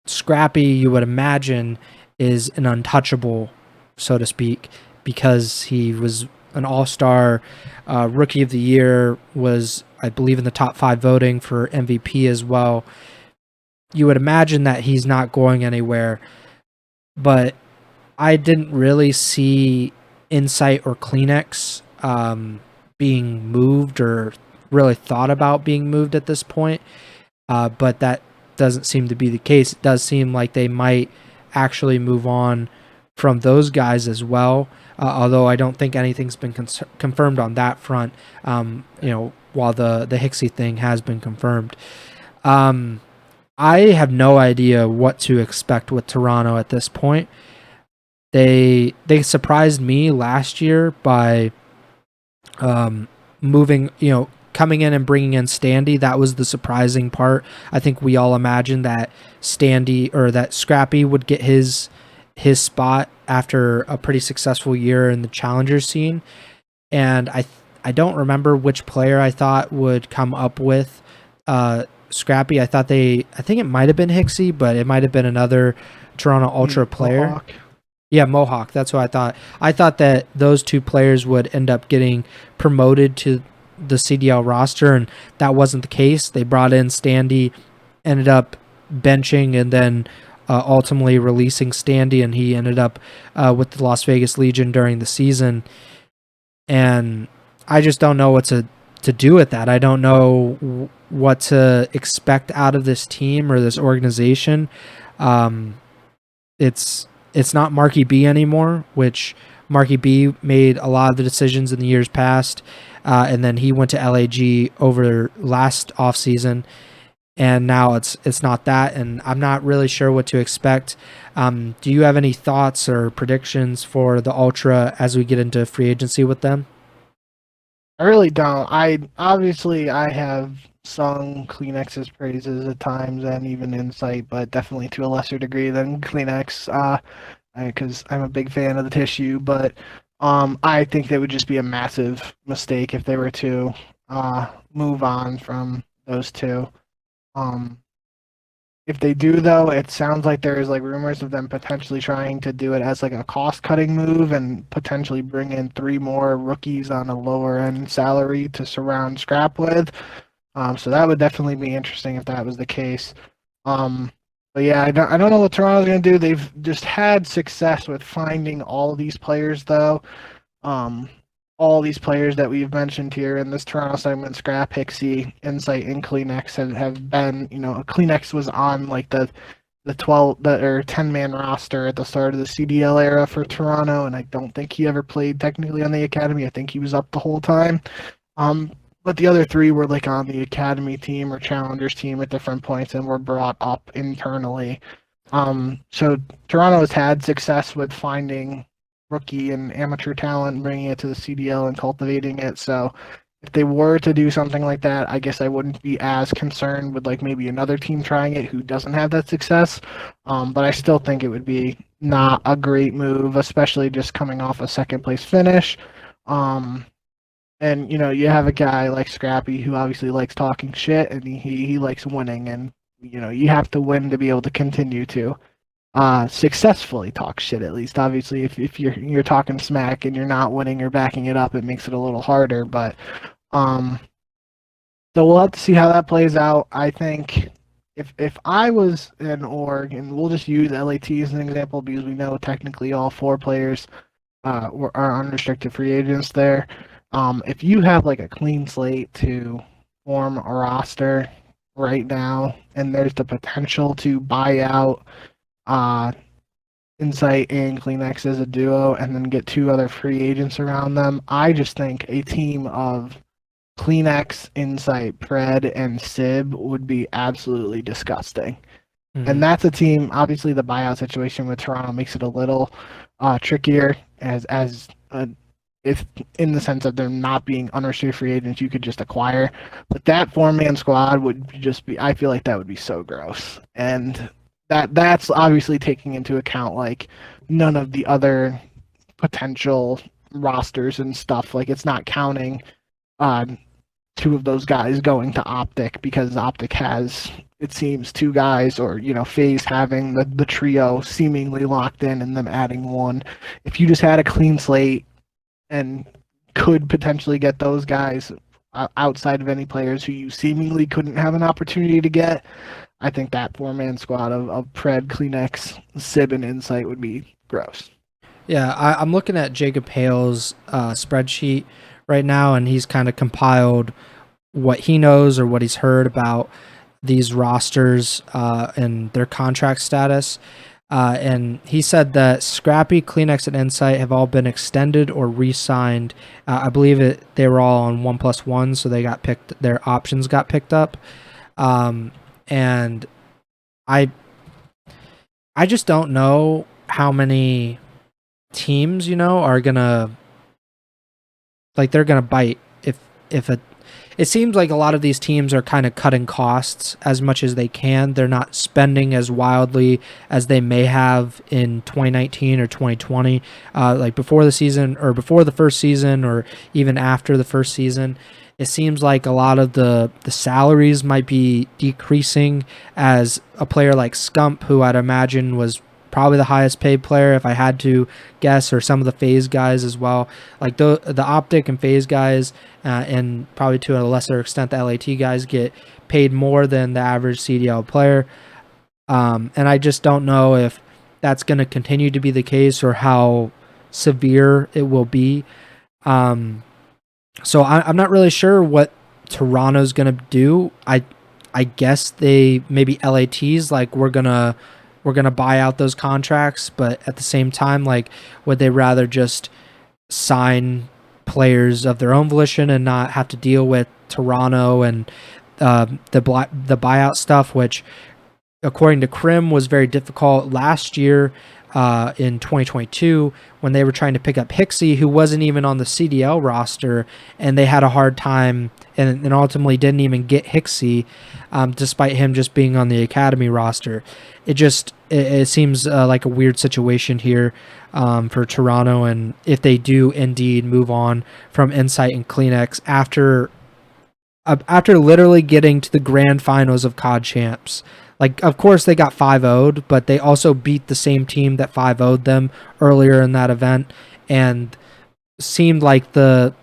Scrappy, you would imagine, is an untouchable, so to speak, because he was an all-star, rookie of the year, was, I believe, in the top 5 voting for MVP as well. You would imagine that he's not going anywhere, but I didn't really see Insight or Kleenex being moved or really thought about being moved at this point, but that doesn't seem to be the case. It does seem like they might actually move on from those guys as well, although I don't think anything's been confirmed on that front, while the Hixie thing has been confirmed. I have no idea what to expect with Toronto at this point. They surprised me last year by moving, coming in and bringing in Standy. That was the surprising part. I think we all imagined that that Scrappy would get his spot after a pretty successful year in the challenger scene. And I don't remember which player I thought would come up with Scrappy. I think it might have been Hixie, but it might have been another Toronto Ultra player. Mohawk. Yeah, Mohawk. That's what I thought. I thought that those two players would end up getting promoted to the CDL roster, and that wasn't the case. They brought in Standy, ended up benching, and then ultimately releasing Standy, and he ended up with the Las Vegas Legion during the season. And I just don't know what to do with that. I don't know what to expect out of this team or this organization. It's not Marky B anymore, which Marky B made a lot of the decisions in the years past, and then he went to LAG over last offseason, and now it's not that, and I'm not really sure what to expect. Do you have any thoughts or predictions for the Ultra as we get into free agency with them? I really don't. I have sung Kleenex's praises at times and even Insight, but definitely to a lesser degree than Kleenex, because I'm a big fan of the tissue. But I think that would just be a massive mistake if they were to move on from those two. Um, if they do, though, it sounds like there's like rumors of them potentially trying to do it as like a cost-cutting move and potentially bring in 3 more rookies on a lower-end salary to surround Scrap with. So that would definitely be interesting if that was the case. But yeah, I don't know what Toronto's going to do. They've just had success with finding all these players, though. All these players that we've mentioned here in this Toronto segment, Scrap, Hixie, Insight, and Kleenex have been, Kleenex was on like the 10-man roster at the start of the CDL era for Toronto, and I don't think he ever played technically on the academy. I think he was up the whole time. But the other 3 were like on the academy team or challengers team at different points and were brought up internally. So Toronto has had success with finding rookie and amateur talent and bringing it to the CDL and cultivating it. So if they were to do something like that, I guess I wouldn't be as concerned with like maybe another team trying it who doesn't have that success. But I still think it would be not a great move, especially just coming off a second place finish. And you have a guy like Scrappy who obviously likes talking shit and he likes winning, and you have to win to be able to continue to successfully talk shit. At least obviously if you're talking smack and you're not winning or backing it up, it makes it a little harder. But so we'll have to see how that plays out. I think if I was an org, and we'll just use LAT as an example because we know technically all 4 players are unrestricted free agents there. If you have like a clean slate to form a roster right now, and there's the potential to buy out Insight and Kleenex as a duo and then get 2 other free agents around them, I just think a team of Kleenex, Insight, Pred, and Sib would be absolutely disgusting. Mm-hmm. And that's a team, obviously the buyout situation with Toronto makes it a little trickier if in the sense of they're not being unrestricted free agents you could just acquire. But that 4-man squad would just be, I feel like that would be so gross. And that's obviously taking into account like none of the other potential rosters and stuff. Like it's not counting 2 of those guys going to OpTic because OpTic has, it seems, 2 guys, or FaZe having the trio seemingly locked in and them adding 1. If you just had a clean slate and could potentially get those guys outside of any players who you seemingly couldn't have an opportunity to get, I think that 4-man squad of Pred, Kleenex, Sib, and Insight would be gross. Yeah, I'm looking at Jacob Hale's spreadsheet right now, and he's kind of compiled what he knows or what he's heard about these rosters and their contract status. And he said that Scrappy, Kleenex, and Insight have all been extended or re-signed. I believe they were all on 1+1, so they got picked. Their options got picked up. And I just don't know how many teams are gonna they're gonna bite if it seems like a lot of these teams are kind of cutting costs as much as they can. They're not spending as wildly as they may have in 2019 or 2020, like before the season or before the first season or even after the first season. It seems like a lot of the salaries might be decreasing as a player like Scump, who I'd imagine was probably the highest paid player if I had to guess, or some of the FaZe guys as well. Like the OpTic and FaZe guys, and probably to a lesser extent the LAT guys, get paid more than the average CDL player. And I just don't know if that's going to continue to be the case or how severe it will be. So I'm not really sure what Toronto's going to do. I guess they maybe LATs like we're gonna buy out those contracts, but at the same time, like, would they rather just sign players of their own volition and not have to deal with Toronto and the buyout stuff, which according to Krim was very difficult last year. in 2022 when they were trying to pick up Hicksy, who wasn't even on the CDL roster, and they had a hard time and ultimately didn't even get Hicksy, despite him just being on the academy roster. It seems like a weird situation here for Toronto, and if they do indeed move on from Insight and Kleenex after literally getting to the grand finals of COD Champs. Like, of course, they got 5-0'd, but they also beat the same team that 5-0'd them earlier in that event, and seemed like the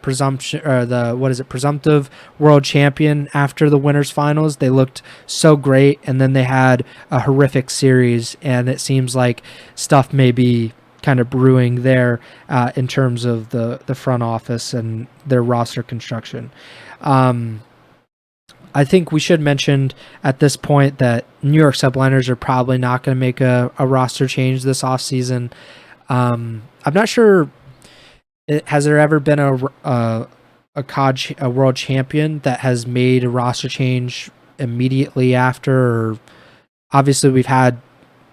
presumption, or the presumptive world champion after the winners finals. They looked so great, and then they had a horrific series, and it seems like stuff may be kind of brewing there in terms of the front office and their roster construction. I think we should mention at this point that New York Subliners are probably not going to make a roster change this offseason. I'm not sure. Has there ever been a world champion that has made a roster change immediately after? Or obviously, we've had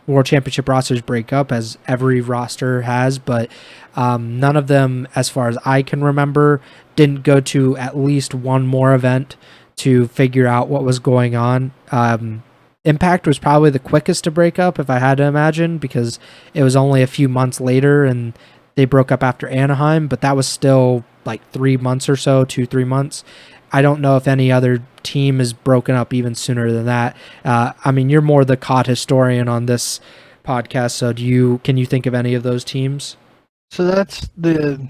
world championship rosters break up, as every roster has, but none of them, as far as I can remember, didn't go to at least one more event to figure out what was going on. Impact was probably the quickest to break up, if I had to imagine, because it was only a few months later and they broke up after Anaheim, but that was still like 3 months or so, 2-3 months. I don't know if any other team is broken up even sooner than that. I mean, you're more the COD historian on this podcast, so can you think of any of those teams? So that's the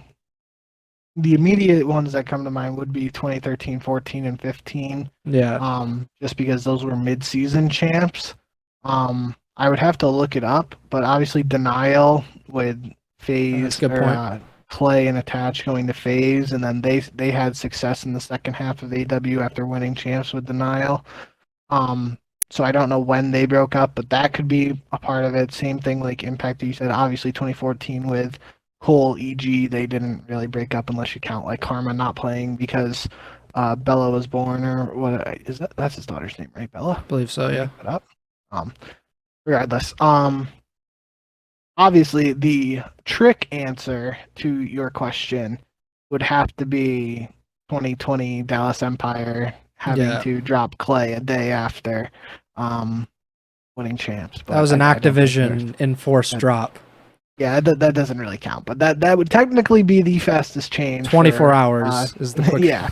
immediate ones that come to mind would be 2013, 14, and 15. Yeah. Just because those were mid-season champs. I would have to look it up, but obviously Denial with FaZe, Clay and Attach going to FaZe, and then they had success in the second half of AW after winning champs with Denial. So I don't know when they broke up, but that could be a part of it. Same thing like Impact, you said, obviously 2014 with Cole, EG, they didn't really break up unless you count like Karma not playing because Bella was born, or what is that? That's his daughter's name, right? Bella? I believe so, yeah. Regardless, obviously the trick answer to your question would have to be 2020 Dallas Empire having to drop Clay a day after winning champs. But that was an Activision enforced drop. Yeah, that doesn't really count, but that would technically be the fastest change. 24 hours is the quick. Yeah.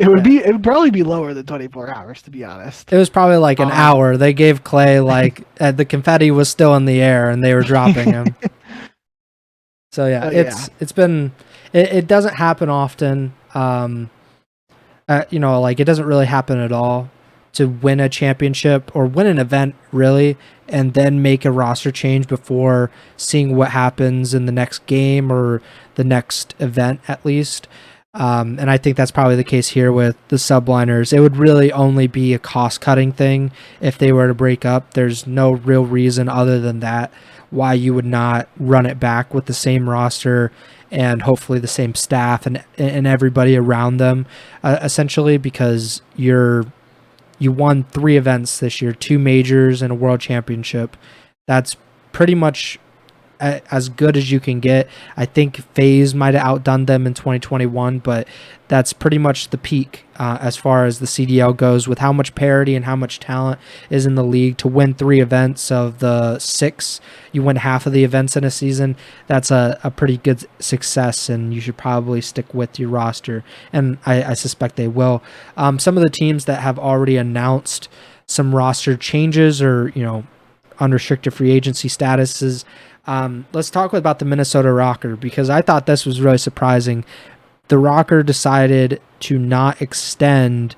It would probably be lower than 24 hours, to be honest. It was probably like an hour. They gave Clay like the confetti was still in the air and they were dropping him. So yeah, it's been it doesn't happen often. Like it doesn't really happen at all to win a championship or win an event really, and then make a roster change before seeing what happens in the next game or the next event at least. And I think that's probably the case here with the Subliners. It would really only be a cost-cutting thing if they were to break up. There's no real reason other than that why you would not run it back with the same roster and hopefully the same staff and everybody around them, essentially, because you won 3 events this year, 2 majors and a world championship. That's pretty much as good as you can get. I think FaZe might have outdone them in 2021, but that's pretty much the peak as far as the CDL goes, with how much parity and how much talent is in the league. To win 3 events of the 6, you win half of the events in a season. That's a pretty good success, and you should probably stick with your roster, and I suspect they will. Some of the teams that have already announced some roster changes or unrestricted free agency statuses. Let's talk about the Minnesota RØKKR, because I thought this was really surprising. The RØKKR decided to not extend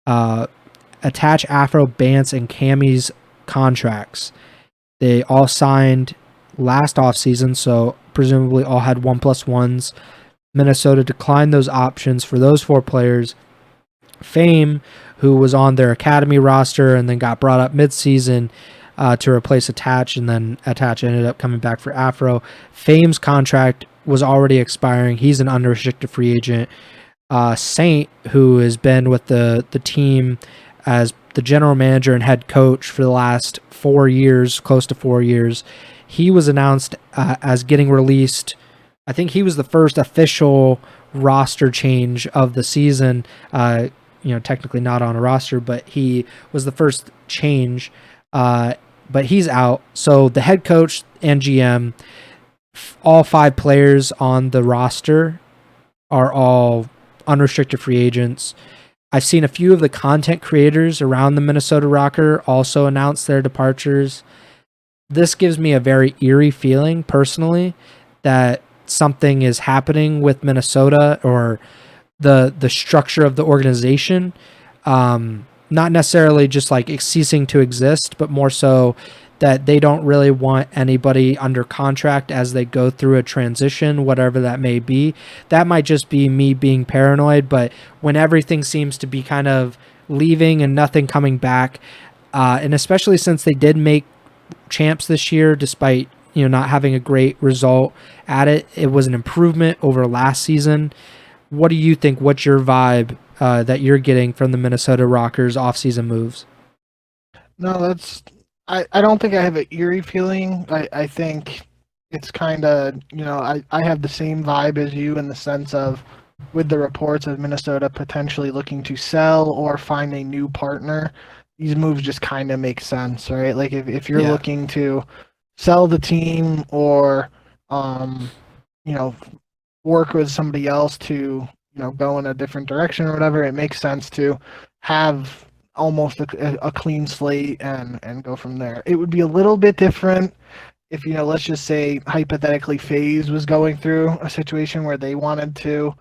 Attach, Afro, Bance, and Cammy's contracts. They all signed last offseason, so presumably all had 1+1s. Minnesota declined those options for those 4 players. Fame, who was on their academy roster and then got brought up midseason to replace Attach, and then Attach ended up coming back for Afro. Fame's contract was already expiring. He's an unrestricted free agent. Saint, who has been with the team as the general manager and head coach for the last 4 years, close to 4 years. He was announced as getting released. I think he was the first official roster change of the season. Technically not on a roster, but he was the first change. But he's out. So the head coach and GM, all 5 players on the roster are all unrestricted free agents. I've seen a few of the content creators around the Minnesota RØKKR also announce their departures. This gives me a very eerie feeling personally that something is happening with Minnesota or the structure of the organization. Not necessarily just like ceasing to exist, but more so that they don't really want anybody under contract as they go through a transition, whatever that may be. That might just be me being paranoid, but when everything seems to be kind of leaving and nothing coming back, and especially since they did make champs this year, despite not having a great result at it, it was an improvement over last season. What do you think? What's your vibe that you're getting from the Minnesota RØKKR's offseason moves? No, I don't think I have an eerie feeling. I think it's kind of, I have the same vibe as you in the sense of with the reports of Minnesota potentially looking to sell or find a new partner, these moves just kind of make sense, right? Like if you're looking to sell the team or, work with somebody else to, go in a different direction or whatever, it makes sense to have almost a clean slate and go from there. It would be a little bit different if, let's just say hypothetically FaZe was going through a situation where they wanted to,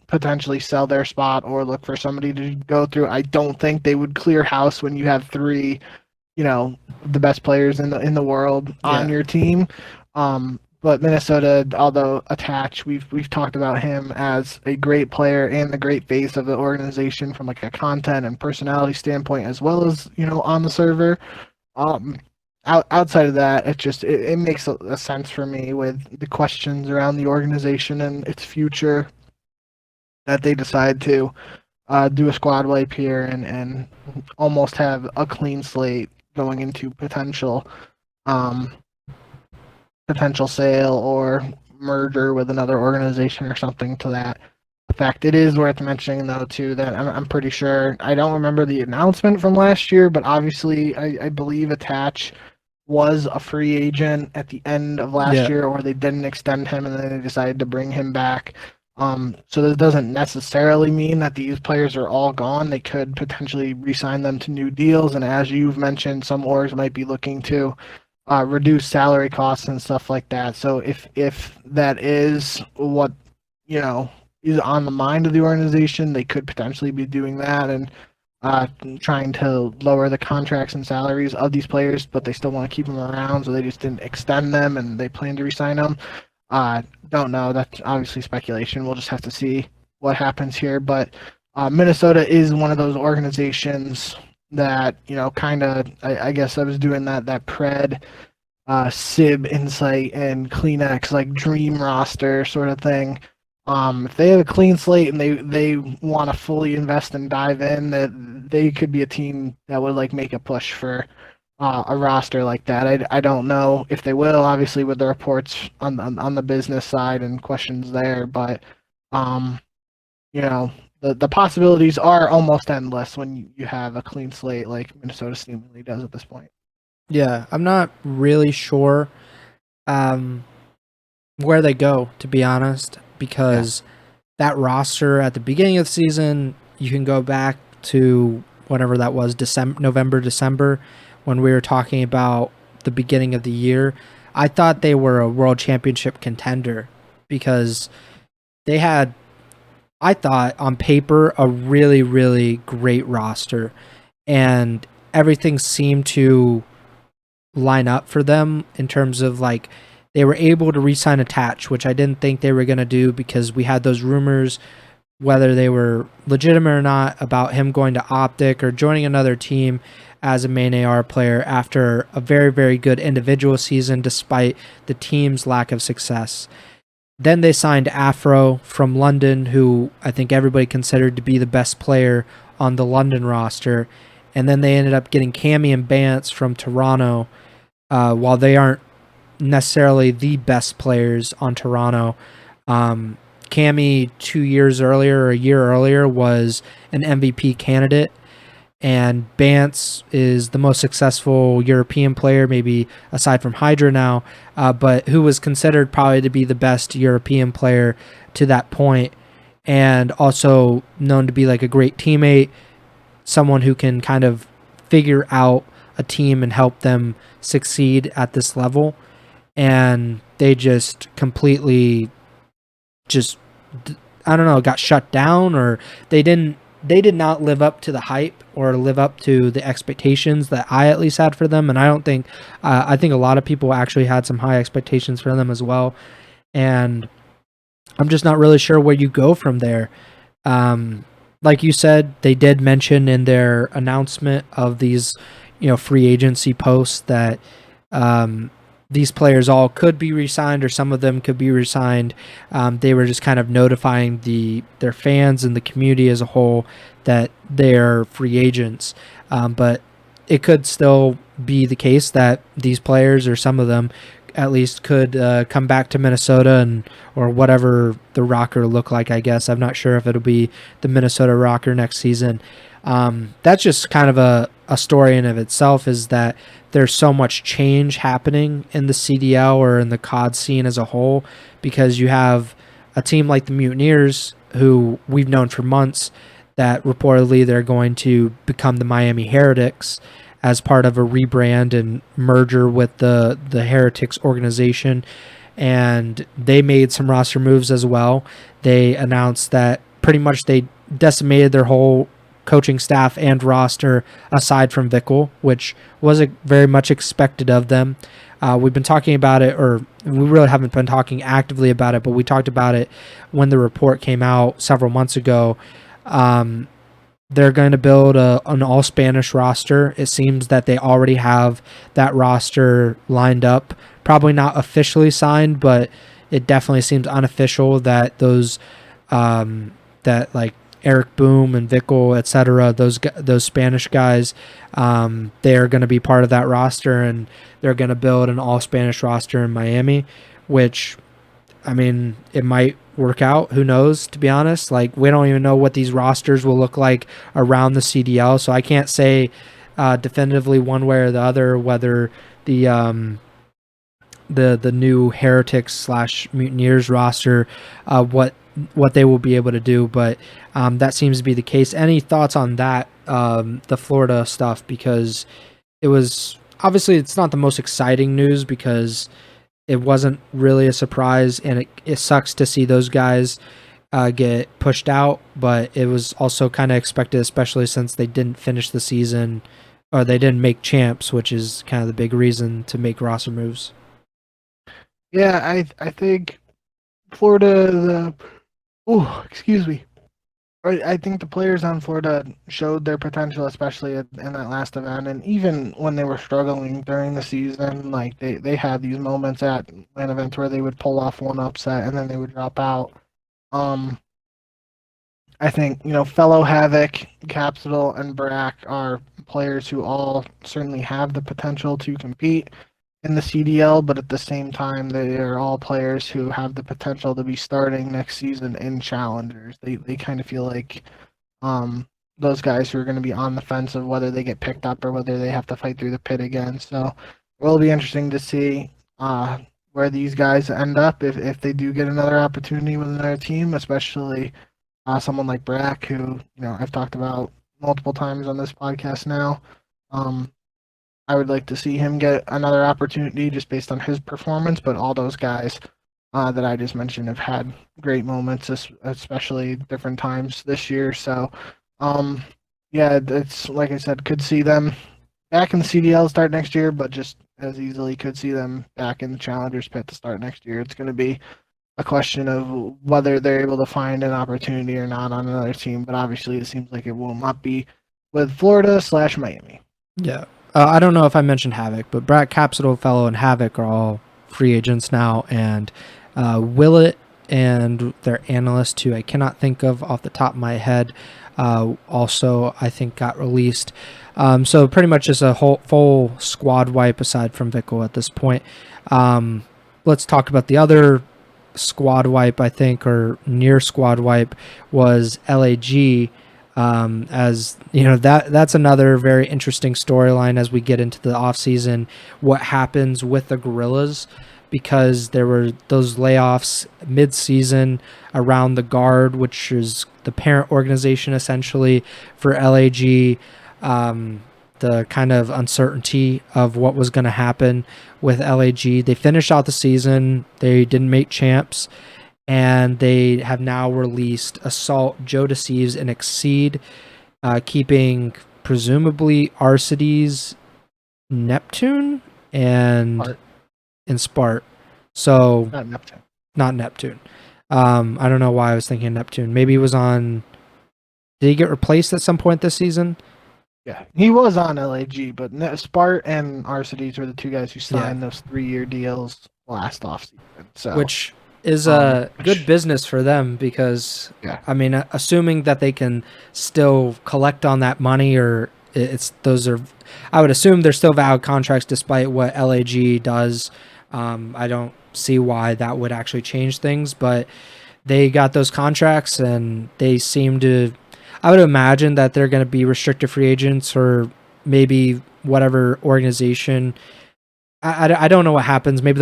potentially sell their spot or look for somebody to go through. I don't think they would clear house when you have 3, the best players in the world on your team. But Minnesota, although attached, we've talked about him as a great player and the great face of the organization from like a content and personality standpoint, as well as on the server. Outside of that, it makes a sense for me with the questions around the organization and its future that they decide to do a squad wipe here and almost have a clean slate going into potential sale or merger with another organization or something to that effect. It is worth mentioning, though, too, that I'm pretty sure, I don't remember the announcement from last year, but obviously I believe Attach was a free agent at the end of last year, or they didn't extend him and then they decided to bring him back. So this doesn't necessarily mean that these players are all gone. They could potentially re-sign them to new deals, and as you've mentioned, some orgs might be looking to reduce salary costs and stuff like that. So if that is what is on the mind of the organization, they could potentially be doing that and trying to lower the contracts and salaries of these players, but they still want to keep them around, so they just didn't extend them and they plan to re-sign them. Don't know. That's obviously speculation. We'll just have to see what happens here. But Minnesota is one of those organizations that, kind of, I guess I was doing that pred SIB insight and Kleenex, like dream roster sort of thing. If they have a clean slate and they want to fully invest and dive in, that they could be a team that would like make a push for a roster like that. I don't know if they will, obviously, with the reports on the business side and questions there, but the possibilities are almost endless when you have a clean slate like Minnesota seemingly does at this point. Yeah, I'm not really sure where they go, to be honest, because that roster at the beginning of the season, you can go back to whatever that was, November, December, when we were talking about the beginning of the year. I thought they were a world championship contender because they had, I thought, on paper, a really, really great roster, and everything seemed to line up for them in terms of like they were able to re-sign Attach, which I didn't think they were going to do because we had those rumors, whether they were legitimate or not, about him going to OpTic or joining another team as a main AR player after a very, very good individual season despite the team's lack of success. Then they signed Afro from London, who I think everybody considered to be the best player on the London roster. And then they ended up getting Cammy and Bance from Toronto. While they aren't necessarily the best players on Toronto, Cammy 2 years earlier or a year earlier was an MVP candidate. And Bance is the most successful European player, maybe aside from Hydra now, but who was considered probably to be the best European player to that point, and also known to be like a great teammate, someone who can kind of figure out a team and help them succeed at this level. And they just completely I don't know, got shut down, or they did not live up to the hype or live up to the expectations that I at least had for them. And I don't think, I think a lot of people actually had some high expectations for them as well. And I'm just not really sure where you go from there. Like you said, they did mention in their announcement of these, free agency posts that, these players all could be re-signed, or some of them could be re-signed. They were just kind of notifying their fans and the community as a whole that they're free agents. But it could still be the case that these players, or some of them at least, could come back to Minnesota or whatever the RØKKR look like, I guess. I'm not sure if it'll be the Minnesota RØKKR next season. That's just kind of a story in of itself, is that there's so much change happening in the CDL or in the COD scene as a whole, because you have a team like the Mutineers, who we've known for months that reportedly they're going to become the Miami Heretics as part of a rebrand and merger with the Heretics organization. And they made some roster moves as well. They announced that pretty much they decimated their whole coaching staff and roster aside from Vickle, which was very much expected of them. We've been talking about it, or we really haven't been talking actively about it, but we talked about it when the report came out several months ago. They're going to build an all-Spanish roster. It seems that they already have that roster lined up. Probably not officially signed, but it definitely seems unofficial that those Eric Boom and Vickle, etc., those Spanish guys, they are going to be part of that roster, and they're going to build an all-Spanish roster in Miami, which, I mean, it might work out. Who knows, to be honest? Like, we don't even know what these rosters will look like around the CDL, so I can't say definitively one way or the other whether the new Heretics / Mutineers roster, what they will be able to do, but that seems to be the case. Any thoughts on that, the Florida stuff? Because it was, obviously it's not the most exciting news, because it wasn't really a surprise, and it sucks to see those guys get pushed out, but it was also kind of expected, especially since they didn't finish the season, or they didn't make champs, which is kind of the big reason to make roster moves. Yeah, I think Florida, excuse me. I think the players on Florida showed their potential, especially in that last event, and even when they were struggling during the season, like they had these moments at an event where they would pull off one upset and then they would drop out. I think, fellow Havoc, Capsule, and Brack are players who all certainly have the potential to compete in the CDL, but at the same time, they are all players who have the potential to be starting next season in Challengers. They kind of feel like those guys who are going to be on the fence of whether they get picked up or whether they have to fight through the pit again. So it will be interesting to see where these guys end up if they do get another opportunity with another team, especially someone like Brack, who I've talked about multiple times on this podcast now. I would like to see him get another opportunity just based on his performance, but all those guys that I just mentioned have had great moments, especially different times this year. So, yeah, it's like I said, could see them back in the CDL start next year, but just as easily could see them back in the Challengers pit to start next year. It's going to be a question of whether they're able to find an opportunity or not on another team, but obviously it seems like it will not be with Florida / Miami. Yeah. I don't know if I mentioned Havoc, but Brad Capsule, Fellow, and Havoc are all free agents now, and Willett and their analyst, who I cannot think of off the top of my head, also I think got released. So pretty much just a full squad wipe aside from Vickle at this point. Let's talk about the other squad wipe, I think, or near squad wipe, was LAG. As you know, that's another very interesting storyline as we get into the offseason. What happens with the Guerrillas, because there were those layoffs mid-season around the Guard, which is the parent organization essentially for LAG. The kind of uncertainty of what was going to happen with LAG. They finished out the season. They didn't make champs, and they have now released Assault, Joe Deceives, and Exceed, keeping presumably Arcitys, Neptune, and Spart. So not Neptune. I don't know why I was thinking Neptune. Maybe he was on. Did he get replaced at some point this season? Yeah, he was on LAG, but Spart and Arcitys were the two guys who signed those 3-year deals last offseason. So, which is a good business for them, because I mean, assuming that they can still collect on that money, or I would assume they're still valid contracts despite what LAG does. I don't see why that would actually change things, but they got those contracts, and they seem to. I would imagine that they're going to be restricted free agents, or maybe whatever organization. I don't know what happens. Maybe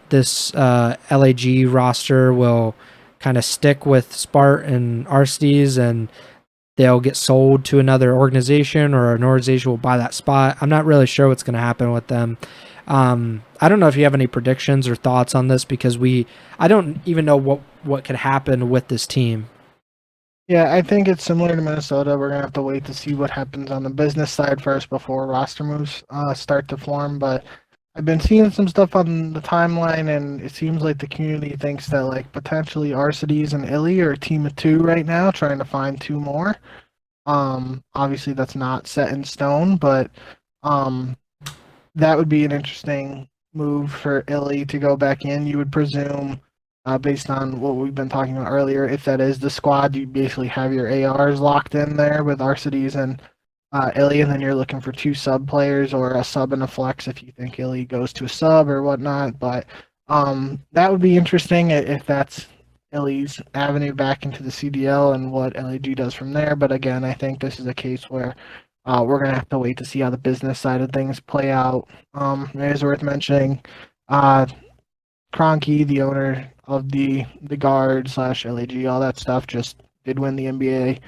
this LAG roster will kind of stick with Spart and Arcitys, and they'll get sold to another organization, or an organization will buy that spot. I'm not really sure what's going to happen with them. I don't know if you have any predictions or thoughts on this, because I don't even know what could happen with this team. Yeah, I think it's similar to Minnesota. We're going to have to wait to see what happens on the business side first before roster moves start to form. But I've been seeing some stuff on the timeline, and it seems like the community thinks that like potentially Arcitys and iLLeY are a team of 2 right now, trying to find 2 more. Obviously, that's not set in stone, but that would be an interesting move for iLLeY to go back in. You would presume, based on what we've been talking about earlier, if that is the squad, you basically have your ARs locked in there with Arcitys and iLLeY, and then you're looking for 2 sub players, or a sub and a flex if you think iLLeY goes to a sub or whatnot. But that would be interesting if that's iLLeY's avenue back into the CDL and what LAG does from there. But again, I think this is a case where we're going to have to wait to see how the business side of things play out. It is worth mentioning Kroenke, the owner of the Guard / LAG, all that stuff, just did win the NBA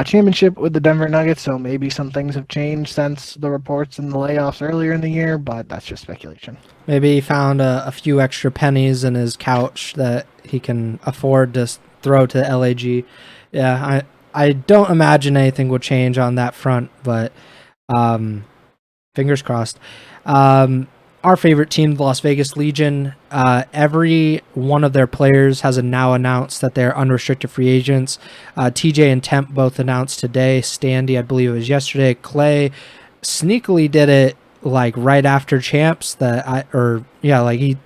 championship with the Denver Nuggets, so maybe some things have changed since the reports and the layoffs earlier in the year, but that's just speculation. Maybe he found a few extra pennies in his couch that he can afford to throw to LAG. Yeah, I don't imagine anything will change on that front, but fingers crossed. Our favorite team, the Las Vegas Legion, every one of their players has now announced that they're unrestricted free agents. TJ and Temp both announced today. Standy, I believe it was yesterday. Clay sneakily did it like right after champs. He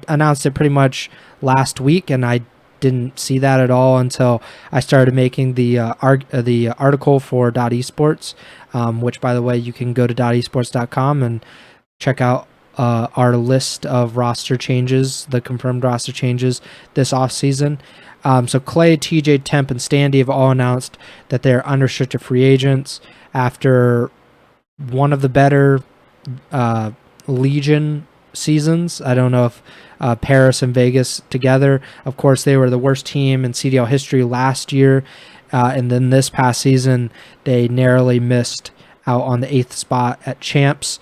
announced it pretty much last week, and I didn't see that at all until I started making the article for .esports, which, by the way, you can go to .esports.com and check out our list of roster changes, the confirmed roster changes this offseason. So Clay, TJ, Temp, and Standy have all announced that they're unrestricted free agents after one of the better Legion seasons. I don't know if Paris and Vegas together. Of course, they were the worst team in CDL history last year. And then this past season, they narrowly missed out on the 8th spot at champs.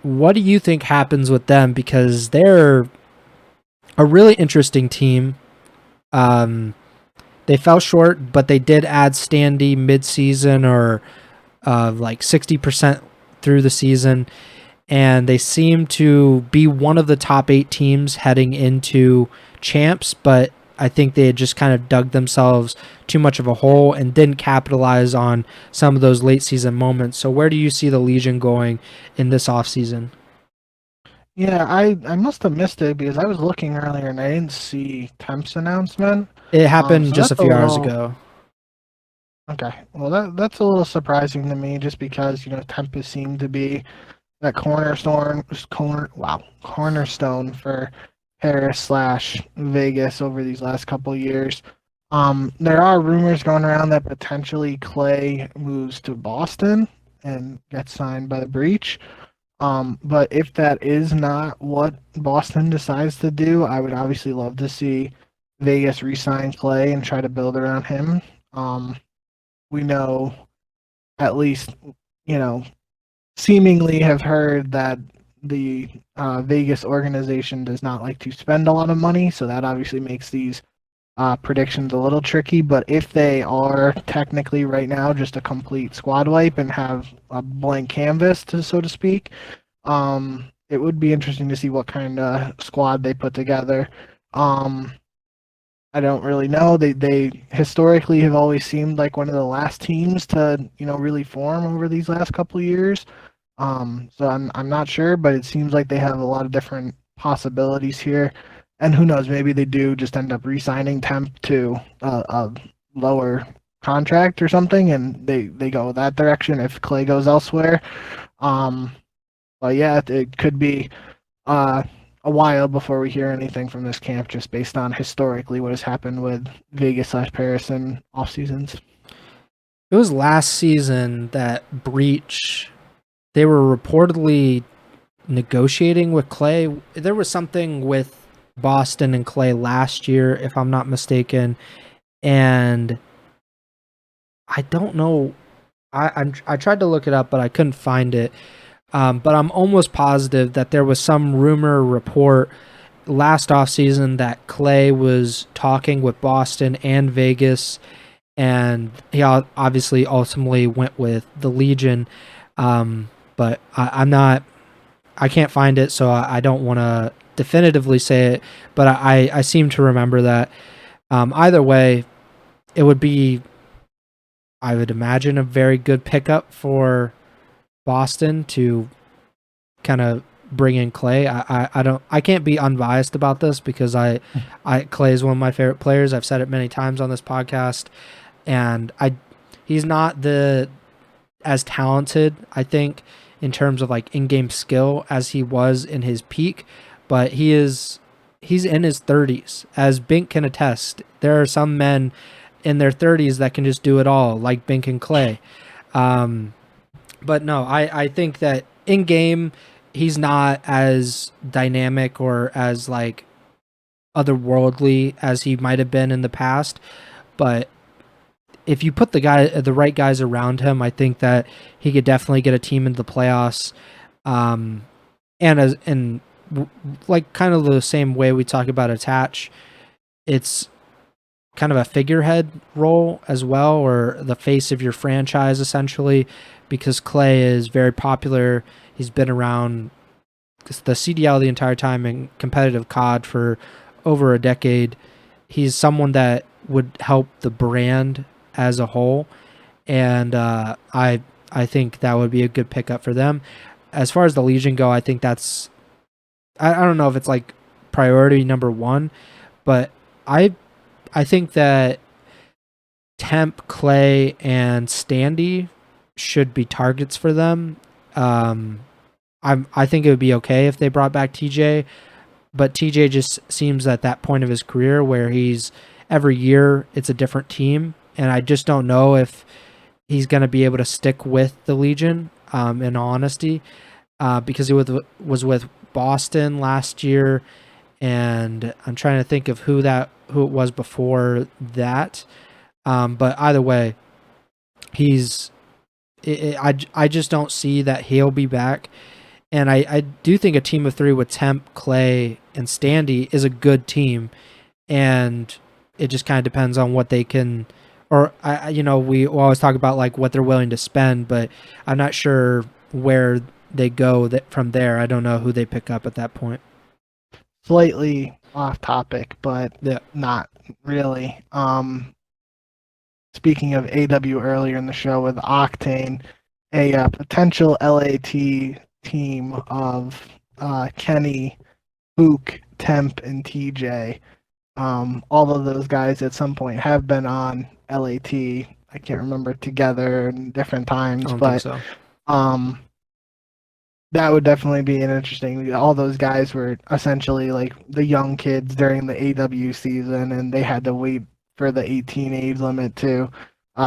What do you think happens with them? Because they're a really interesting team. They fell short, but they did add Standy mid-season, or like 60% through the season. And they seem to be one of the top 8 teams heading into champs, but I think they had just kind of dug themselves too much of a hole and didn't capitalize on some of those late season moments. So where do you see the Legion going in this offseason? Yeah, I must have missed it because I was looking earlier and I didn't see Temp's announcement. It happened So just a that's a few hours little ago. okay. Well, that's a little surprising to me, just because Temp has seemed to be that cornerstone for Paris slash Vegas over these last couple of years. There are rumors going around that potentially Clay moves to Boston and gets signed by the Breach. But if that is not what Boston decides to do, I would obviously love to see Vegas re-sign Clay and try to build around him. We know, at least, you know, seemingly have heard that the Vegas organization does not like to spend a lot of money, so that obviously makes these predictions a little tricky. But if they are technically right now just a complete squad wipe and have a blank canvas, so to speak, it would be interesting to see what kind of squad they put together. Um, I don't really know. They historically have always seemed like one of the last teams to really form over these last couple of years. So I'm not sure, but it seems like they have a lot of different possibilities here. And who knows, maybe they do just end up re-signing Temp to a lower contract or something, and they go that direction if Clay goes elsewhere. Um, but yeah, it could be uh, a while before we hear anything from this camp, just based on historically what has happened with Vegas slash Paris in off seasons. It was last season that Breach, they were reportedly negotiating with Clay. There was something with Boston and Clay last year, if I'm not mistaken, and I don't know. I tried to look it up, but I couldn't find it. But I'm almost positive that there was some rumor report last offseason that Clay was talking with Boston and Vegas, and he obviously ultimately went with the Legion. But I'm not, I can't find it, so I don't want to definitively say it, but I seem to remember that. Either way, it would be, I would imagine, a very good pickup for Boston to kind of bring in Clay. I can't be unbiased about this because Clay is one of my favorite players. I've said it many times on this podcast, and he's not as talented, I think, in terms of like in-game skill as he was in his peak, but he's in his 30s, as Bink can attest. There are some men in their 30s that can just do it all, like Bink and Clay. But no, I think that in game he's not as dynamic or as like otherworldly as he might have been in the past. But if you put the right guys around him, I think that he could definitely get a team into the playoffs. And like kind of the same way we talk about Attach, it's kind of a figurehead role as well, or the face of your franchise essentially, because Clay is very popular. He's been around the CDL the entire time in competitive COD for over a decade. He's someone that would help the brand as a whole, and I think that would be a good pickup for them. As far as the Legion go, I think that's, I don't know if it's like priority number one, but I think that Temp, Clay, and Standy should be targets for them. I think it would be okay if they brought back TJ, but TJ just seems at that point of his career where he's every year it's a different team, and I just don't know if he's going to be able to stick with the Legion. In all honesty, because he was with Boston last year, and I'm trying to think of who it was before that. But either way, I just don't see that he'll be back. And I do think a team of three with Temp, Clay, and Standy is a good team. And it just kind of depends on what they can, or we always talk about like what they're willing to spend, but I'm not sure where they go from there. I don't know who they pick up at that point. Slightly off topic, but Yeah. not really. Speaking of AW earlier in the show with Octane, a potential LAT team of Kenny, Huke, Temp, and TJ. All of those guys at some point have been on LAT. I can't remember together in different times, I don't but think so. that would definitely be an interesting. All those guys were essentially like the young kids during the AW season, and they had to wait for the 18 age limit to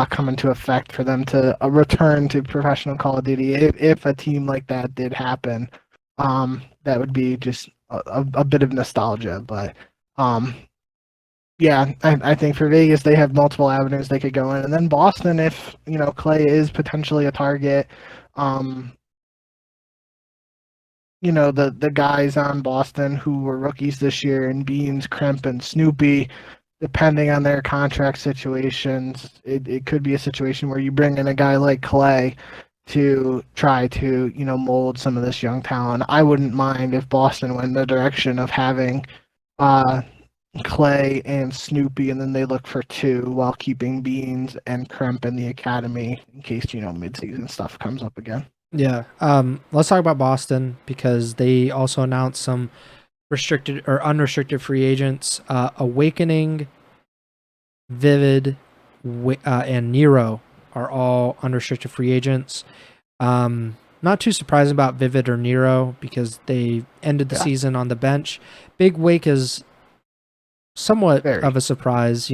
come into effect for them to return to professional Call of Duty. If a team like that did happen, that would be just a bit of nostalgia. But yeah, I think for Vegas they have multiple avenues they could go in, and then Boston, if Clay is potentially a target. The guys on Boston who were rookies this year, and Beans, Kremp, and Snoopy, depending on their contract situations, it could be a situation where you bring in a guy like Clay to try to mold some of this young talent. I wouldn't mind if Boston went in the direction of having Clay and Snoopy, and then they look for two while keeping Beans and Kremp in the academy in case midseason stuff comes up again. Yeah. Let's talk about Boston because they also announced some restricted or unrestricted free agents. Awakening, Vivid, and Nero are all unrestricted free agents. Not too surprising about Vivid or Nero because they ended the season on the bench. Big Wake is somewhat of a surprise,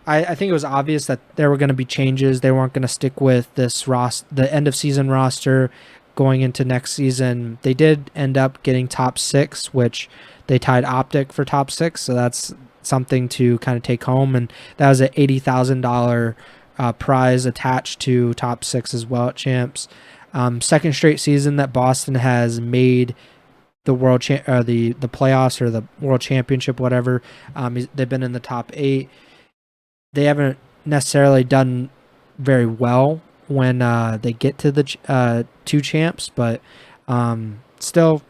I think it was obvious that there were going to be changes. They weren't going to stick with this the end of season roster going into next season. They did end up getting top 6, which they tied OpTic for top 6. So that's something to kind of take home. And that was an $80,000 prize attached to top 6 as well at champs. Second straight season that Boston has made the the playoffs or the world championship, whatever. They've been in the top 8. They haven't necessarily done very well when they get to the 2 champs, but still,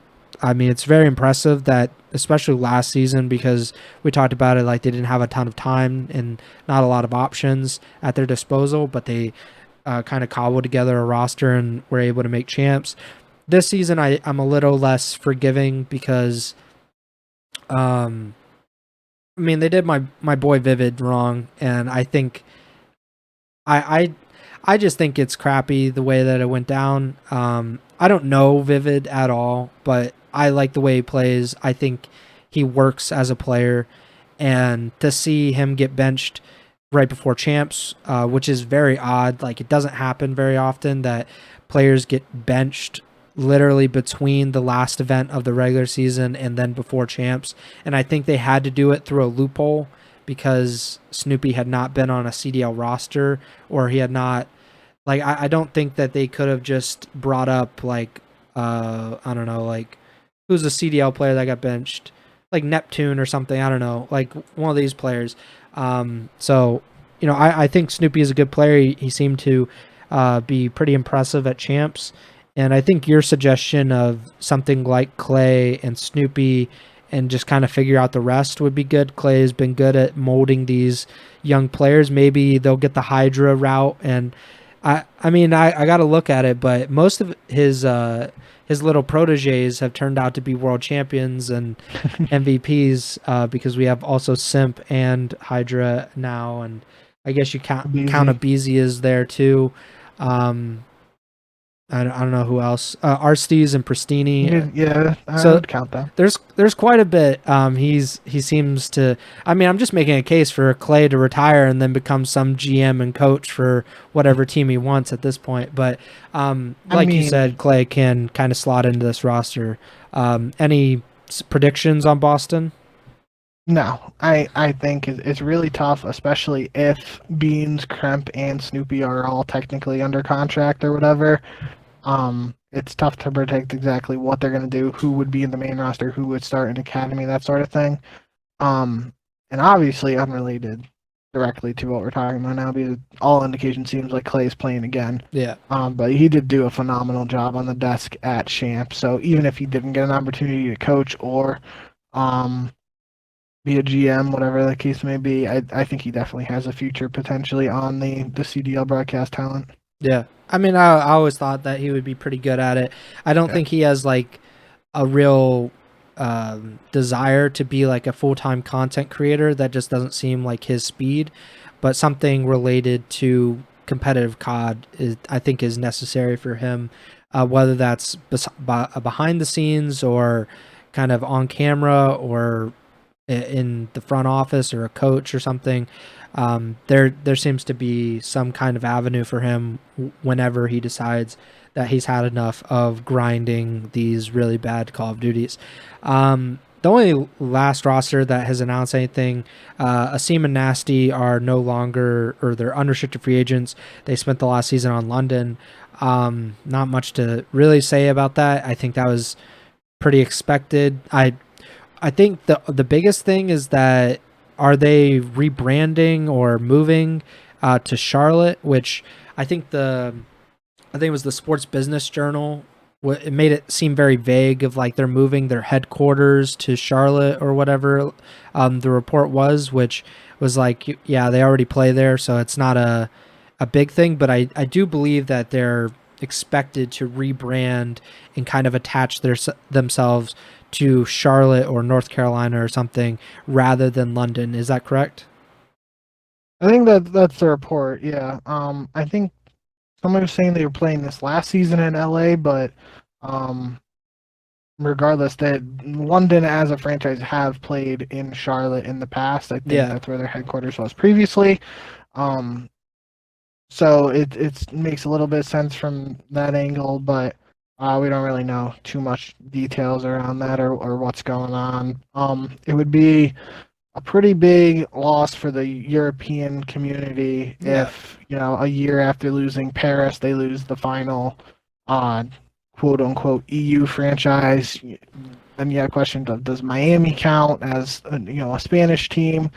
I mean, it's very impressive that, especially last season, because we talked about it, like they didn't have a ton of time and not a lot of options at their disposal, but they kind of cobbled together a roster and were able to make champs. This season, I'm a little less forgiving because I mean, they did my boy Vivid wrong, and I think I just think it's crappy the way that it went down. I don't know Vivid at all, but I like the way he plays. I think he works as a player, and to see him get benched right before champs, which is very odd. Like, it doesn't happen very often that players get benched literally between the last event of the regular season and then before champs. And I think they had to do it through a loophole because Snoopy had not been on a CDL roster, or he had not, like, I don't think that they could have just brought up, like, I don't know, like, who's a CDL player that got benched, like Neptune or something, I don't know, like one of these players. So, I think Snoopy is a good player. He seemed to be pretty impressive at champs. And I think your suggestion of something like Clay and Snoopy and just kind of figure out the rest would be good. Clay has been good at molding these young players. Maybe they'll get the Hydra route. And I mean, I got to look at it, but most of his little proteges have turned out to be world champions and MVPs because we have also Simp and Hydra now. And I guess you count a Beezy is there too. I don't know who else. Arcitys and Pristini. Yeah, I would count that. There's quite a bit. He seems to. I mean, I'm just making a case for Clay to retire and then become some GM and coach for whatever team he wants at this point. But you said, Clay can kind of slot into this roster. Any predictions on Boston? No, I think it's really tough, especially if Beans, Kremp, and Snoopy are all technically under contract or whatever. It's tough to predict exactly what they're going to do, who would be in the main roster, who would start in academy, that sort of thing. And obviously unrelated directly to what we're talking about now, because all indication seems like Clay's playing again. Yeah. But he did do a phenomenal job on the desk at Champ. So even if he didn't get an opportunity to coach or be a GM, whatever the case may be, I think he definitely has a future potentially on the CDL broadcast talent. Yeah. I mean, I always thought that he would be pretty good at it. I don't think he has like a real desire to be like a full-time content creator. That just doesn't seem like his speed. But something related to competitive COD I think is necessary for him, whether that's behind the scenes or kind of on camera or in the front office or a coach or something. There seems to be some kind of avenue for him whenever he decides that he's had enough of grinding these really bad Call of Duties. The only last roster that has announced anything, Asim and Nasty are no longer, or they're unrestricted free agents. They spent the last season on London. Not much to really say about that. I think that was pretty expected. I think the biggest thing is that are they rebranding or moving to Charlotte, which I think it was the Sports Business Journal. It made it seem very vague of like they're moving their headquarters to Charlotte or whatever the report was, which was like, yeah, they already play there, so it's not a big thing. But I do believe that they're expected to rebrand and kind of attach themselves to Charlotte or North Carolina or something rather than London. Is that correct? I think that's the report. Yeah. I think someone was saying they were playing this last season in LA, but regardless, that London as a franchise have played in Charlotte in the past. I think that's where their headquarters was previously. So it makes a little bit of sense from that angle, but we don't really know too much details around that or what's going on. It would be a pretty big loss for the European community if, a year after losing Paris, they lose the final quote unquote EU franchise. Then you have a question of, does Miami count as a Spanish team?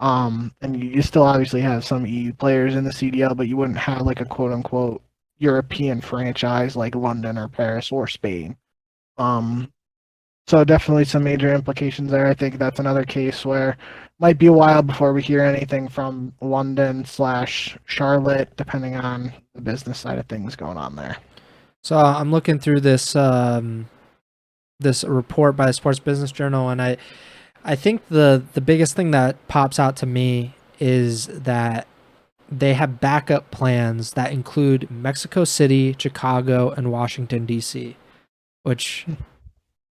And you still obviously have some EU players in the CDL, but you wouldn't have like a quote unquote European franchise like London or Paris or Spain. So definitely some major implications there. I think that's another case where it might be a while before we hear anything from London/Charlotte, depending on the business side of things going on there. So I'm looking through this this report by the Sports Business Journal, and I think the biggest thing that pops out to me is that they have backup plans that include Mexico City, Chicago, and Washington, D.C., which,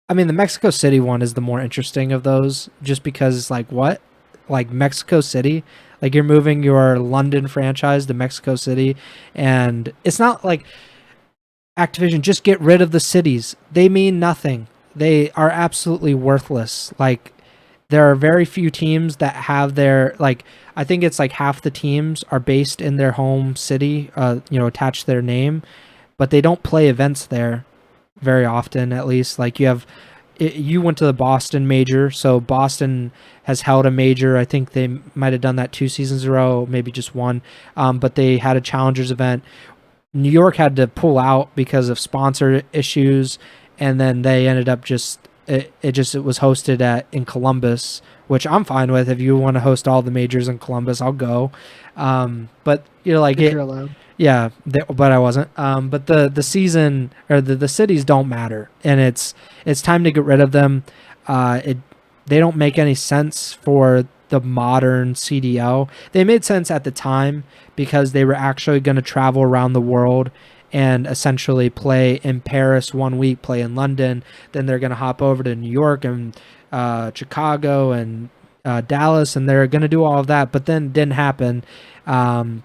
I mean, the Mexico City one is the more interesting of those, just because it's like, what? Like Mexico City? Like you're moving your London franchise to Mexico City, and it's not like Activision, just get rid of the cities. They mean nothing. They are absolutely worthless. Like, there are very few teams that have their, like, I think it's like half the teams are based in their home city, attached to their name, but they don't play events there very often, at least. Like, you went to the Boston major, so Boston has held a major. I think they might have done that 2 seasons in a row, maybe just one, but they had a Challengers event. New York had to pull out because of sponsor issues, and then they ended up it was hosted in Columbus, which I'm fine with. If you want to host all the majors in Columbus, I'll go. But you're like, you're allowed. Yeah, but I wasn't. But the season or the cities don't matter, and it's time to get rid of them. They don't make any sense for the modern CDL. They made sense at the time because they were actually going to travel around the world and essentially play in Paris 1 week, play in London, then they're going to hop over to New York and Chicago and Dallas, and they're going to do all of that, but then it didn't happen.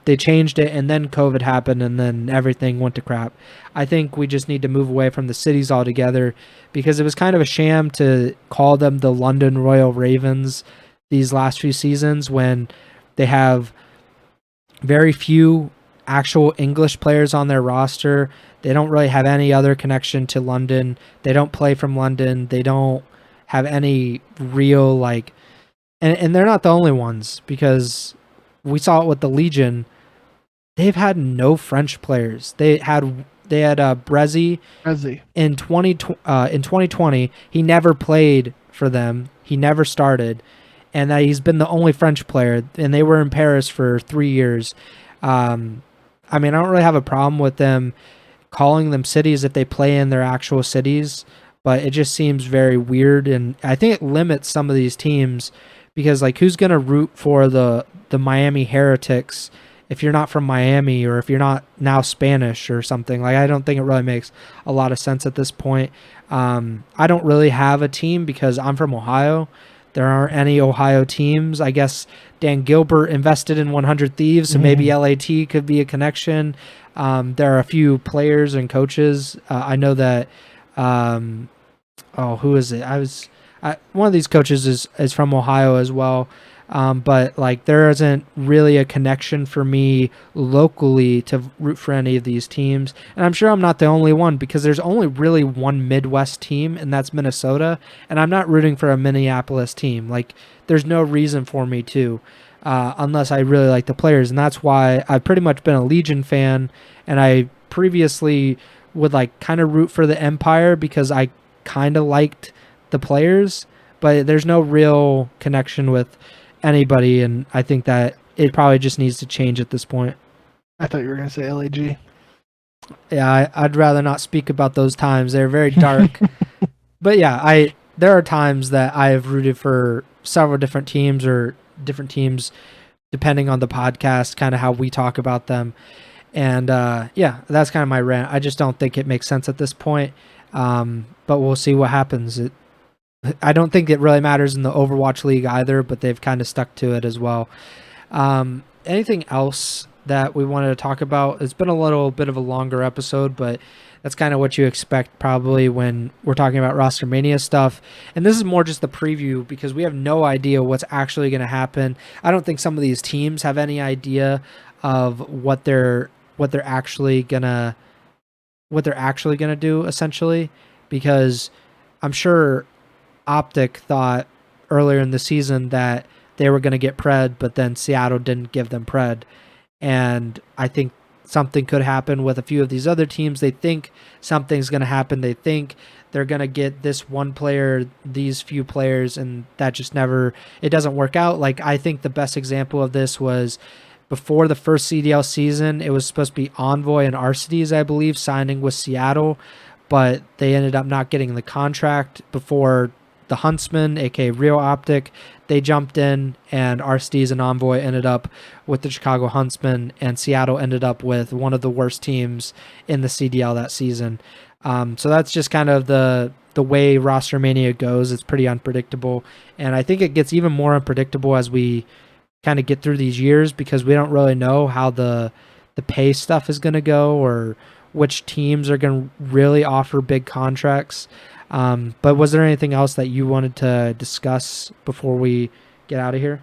They changed it, and then COVID happened, and then everything went to crap. I think we just need to move away from the cities altogether because it was kind of a sham to call them the London Royal Ravens these last few seasons when they have very few actual English players on their roster. They don't really have any other connection to London. They don't play from London. They don't have any real, like, and they're not the only ones, because we saw it with the Legion. They've had no French players. They had Brezzy in 2020. He never played for them. He never started, and he's been the only French player. And they were in Paris for 3 years. I mean, I don't really have a problem with them calling them cities if they play in their actual cities, but it just seems very weird, and I think it limits some of these teams because like who's gonna root for the Miami Heretics if you're not from Miami or if you're not now Spanish or something? Like I don't think it really makes a lot of sense at this point. I don't really have a team because I'm from Ohio. There aren't any Ohio teams. I guess Dan Gilbert invested in 100 Thieves, so maybe LAT could be a connection. There are a few players and coaches. I know that. Who is it? One of these coaches is from Ohio as well. But like there isn't really a connection for me locally to root for any of these teams. And I'm sure I'm not the only one because there's only really one Midwest team, and that's Minnesota. And I'm not rooting for a Minneapolis team. Like there's no reason for me to, unless I really like the players. And that's why I've pretty much been a Legion fan. And I previously would like kind of root for the Empire because I kind of liked the players, but there's no real connection with anybody, and I think that it probably just needs to change at this point. I thought you were going to say LAG. Yeah, I'd rather not speak about those times. They're very dark. But yeah, there are times that I have rooted for several different teams or different teams depending on the podcast, kind of how we talk about them. And yeah, that's kind of my rant. I just don't think it makes sense at this point. But we'll see what happens. I don't think it really matters in the Overwatch League either, but they've kind of stuck to it as well. Anything else that we wanted to talk about? It's been a little bit of a longer episode, but that's kind of what you expect probably when we're talking about ROSTERMANIA stuff. And this is more just the preview because we have no idea what's actually going to happen. I don't think some of these teams have any idea of what they're actually gonna do essentially, because I'm sure OpTic thought earlier in the season that they were going to get pred, but then Seattle didn't give them pred. And I think something could happen with a few of these other teams. They think something's going to happen. They think they're going to get this one player, these few players, and that just never, it doesn't work out. Like I think the best example of this was before the first CDL season, it was supposed to be Envoy and Arcitys, I believe, signing with Seattle, but they ended up not getting the contract before the Huntsman, aka Real OpTic. They jumped in, and Arcitys and Envoy ended up with the Chicago Huntsman, and Seattle ended up with one of the worst teams in the CDL that season. So that's just kind of the way ROSTERMANIA goes. It's pretty unpredictable, and I think it gets even more unpredictable as we kind of get through these years because we don't really know how the pay stuff is going to go or which teams are going to really offer big contracts. But was there anything else that you wanted to discuss before we get out of here?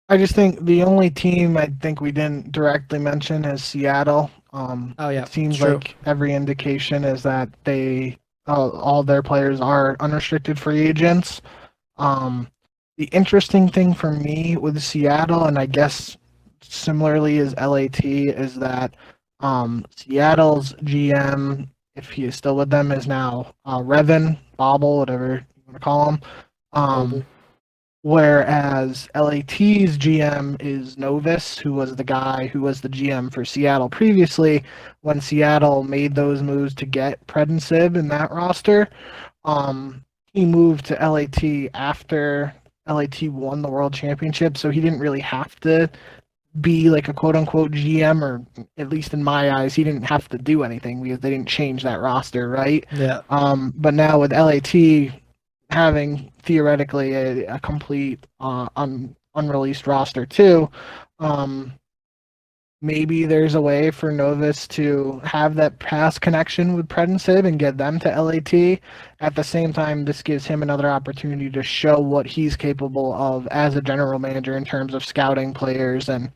I just think the only team I think we didn't directly mention is Seattle. It seems like every indication is that all their players are unrestricted free agents. The interesting thing for me with Seattle, and I guess similarly as LAT, is that Seattle's GM, if he is still with them, is now Revan, Bobble, whatever you want to call him. Whereas LAT's GM is Novus, who was the guy who was the GM for Seattle previously when Seattle made those moves to get Pred and Sib in that roster. He moved to LAT after LAT won the World Championship, so he didn't really have to be like a quote-unquote GM, or at least in my eyes, he didn't have to do anything because they didn't change that roster, right? Yeah. But now with LAT having theoretically a complete unreleased roster too, maybe there's a way for Novus to have that past connection with Pred and Sib and get them to LAT. At the same time, this gives him another opportunity to show what he's capable of as a general manager in terms of scouting players and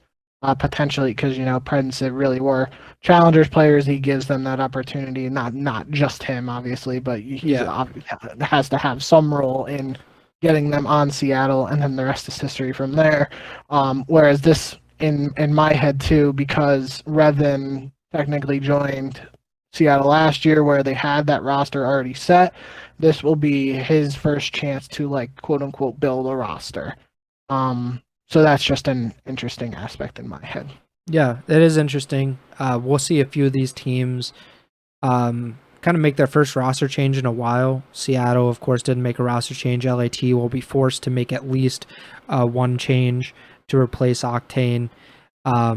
potentially, because Pred and Sib really were challengers players. He gives them that opportunity, not just him, obviously, but he has to have some role in getting them on Seattle, and then the rest is history from there. Whereas this, in my head too, because Revan technically joined Seattle last year where they had that roster already set, this will be his first chance to quote unquote build a roster. So that's just an interesting aspect in my head. Yeah, it is interesting. We'll see a few of these teams kind of make their first roster change in a while. Seattle, of course, didn't make a roster change. LAT will be forced to make at least one change to replace Octane. I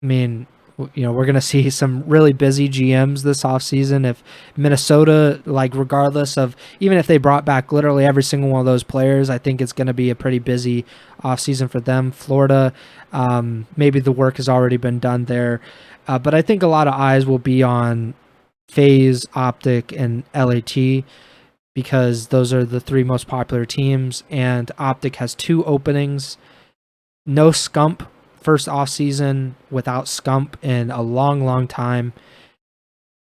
mean, we're going to see some really busy GMs this offseason. If Minnesota, like, regardless of, even if they brought back literally every single one of those players, I think it's going to be a pretty busy offseason for them. Florida, maybe the work has already been done there. But I think a lot of eyes will be on FaZe, OpTic, and LAT because those are the three most popular teams. And OpTic has 2 openings. No Scump. First off season without Scump in a long time.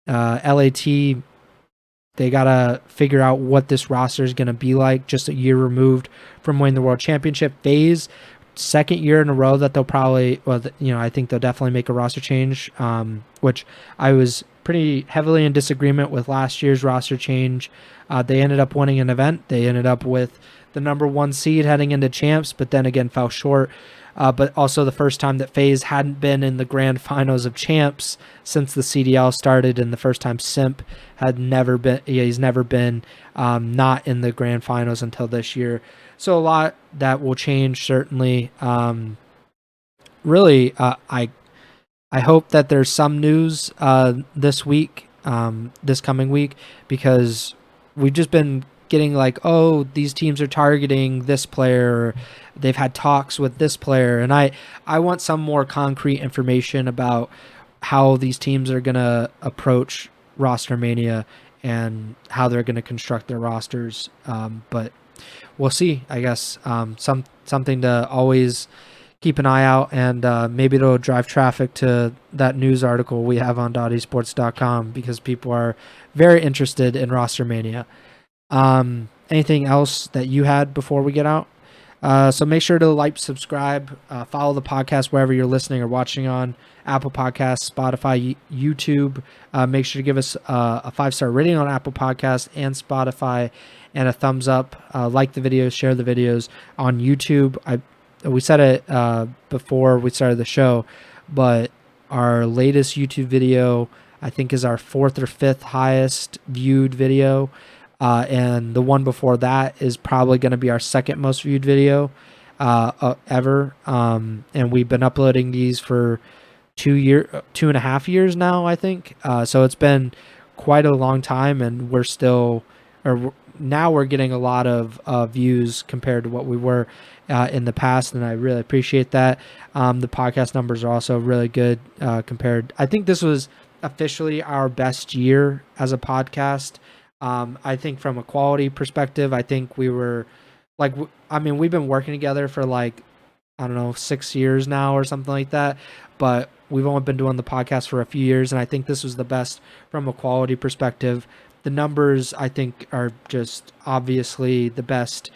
LAT, they gotta figure out what this roster is gonna be like. Just a year removed from winning the World Championship. FaZe, second year in a row that they'll probably, I think they'll definitely make a roster change. Which I was pretty heavily in disagreement with last year's roster change. They ended up winning an event. They ended up with the number 1 seed heading into champs, but then again fell short. But also the first time that FaZe hadn't been in the grand finals of champs since the CDL started, and the first time Simp had never been. Yeah, he's never been not in the grand finals until this year. So a lot that will change certainly. Really, I hope that there's some news this week, this coming week, because we've just been getting like, oh, these teams are targeting this player, or they've had talks with this player, and I want some more concrete information about how these teams are going to approach ROSTERMANIA and how they're going to construct their rosters. But we'll see, I guess. Something to always keep an eye out, and maybe it'll drive traffic to that news article we have on .esports.com because people are very interested in ROSTERMANIA. Anything else that you had before we get out? So make sure to like, subscribe, follow the podcast wherever you're listening or watching on. Apple Podcasts, Spotify, YouTube. Make sure to give us a 5-star rating on Apple Podcasts and Spotify, and a thumbs up. Like the videos, share the videos on YouTube. We said it before we started the show, but our latest YouTube video, I think, is our 4th or 5th highest viewed video. And the one before that is probably going to be our 2nd most viewed video ever. And we've been uploading these for 2.5 years now, I think. So it's been quite a long time, and now we're getting a lot of views compared to what we were in the past, and I really appreciate that. The podcast numbers are also really good compared. I think this was officially our best year as a podcast. I think from a quality perspective, I think we were we've been working together for 6 years now or something like that, but we've only been doing the podcast for a few years, and I think this was the best from a quality perspective. The numbers, I think, are just obviously the best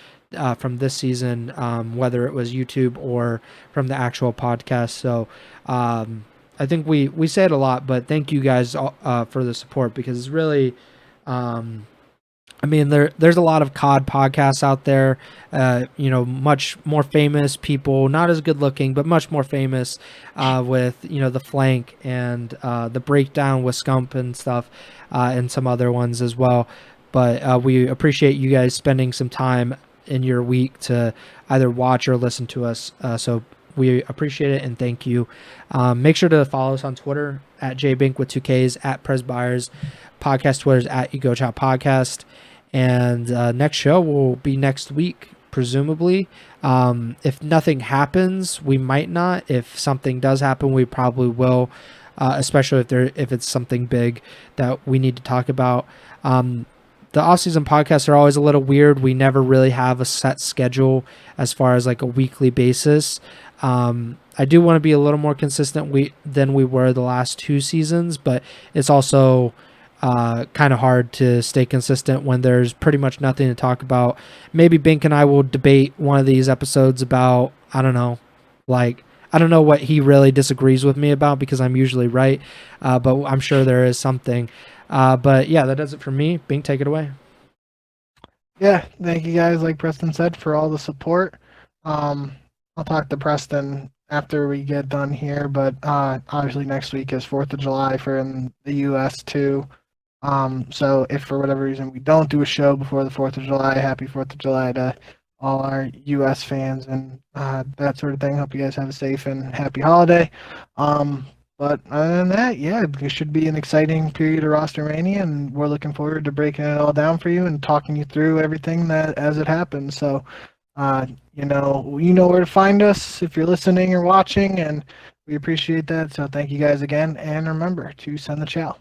from this season, whether it was YouTube or from the actual podcast. So I think we say it a lot, but thank you guys for the support, because it's really there's a lot of COD podcasts out there, much more famous people, not as good looking, but much more famous, with, the Flank and the Breakdown with Scump and stuff, and some other ones as well. But we appreciate you guys spending some time in your week to either watch or listen to us. So we appreciate it, and thank you. Make sure to follow us on Twitter at jbink with 2Ks, at Preston Byers. Podcast Twitter's at Ego Chall Podcast. And next show will be next week, presumably. If nothing happens, we might not. If something does happen, we probably will, especially if it's something big that we need to talk about. The off-season podcasts are always a little weird. We never really have a set schedule as far as a weekly basis. I do want to be a little more consistent than we were the last 2 seasons, but it's also kind of hard to stay consistent when there's pretty much nothing to talk about. Maybe Bink and I will debate one of these episodes about, I don't know what he really disagrees with me about, because I'm usually right, but I'm sure there is something. But yeah, that does it for me. Bink, take it away. Yeah, thank you guys, like Preston said, for all the support. I'll talk to Preston after we get done here, but obviously next week is 4th of July for in the U.S. too. So if for whatever reason we don't do a show before the 4th of July, happy 4th of July to all our U.S. fans and that sort of thing. Hope you guys have a safe and happy holiday. But other than that, yeah, it should be an exciting period of ROSTERMANIA, and we're looking forward to breaking it all down for you and talking you through everything that as it happens. So, you know where to find us if you're listening or watching, and we appreciate that. So thank you guys again, and remember to send the chow.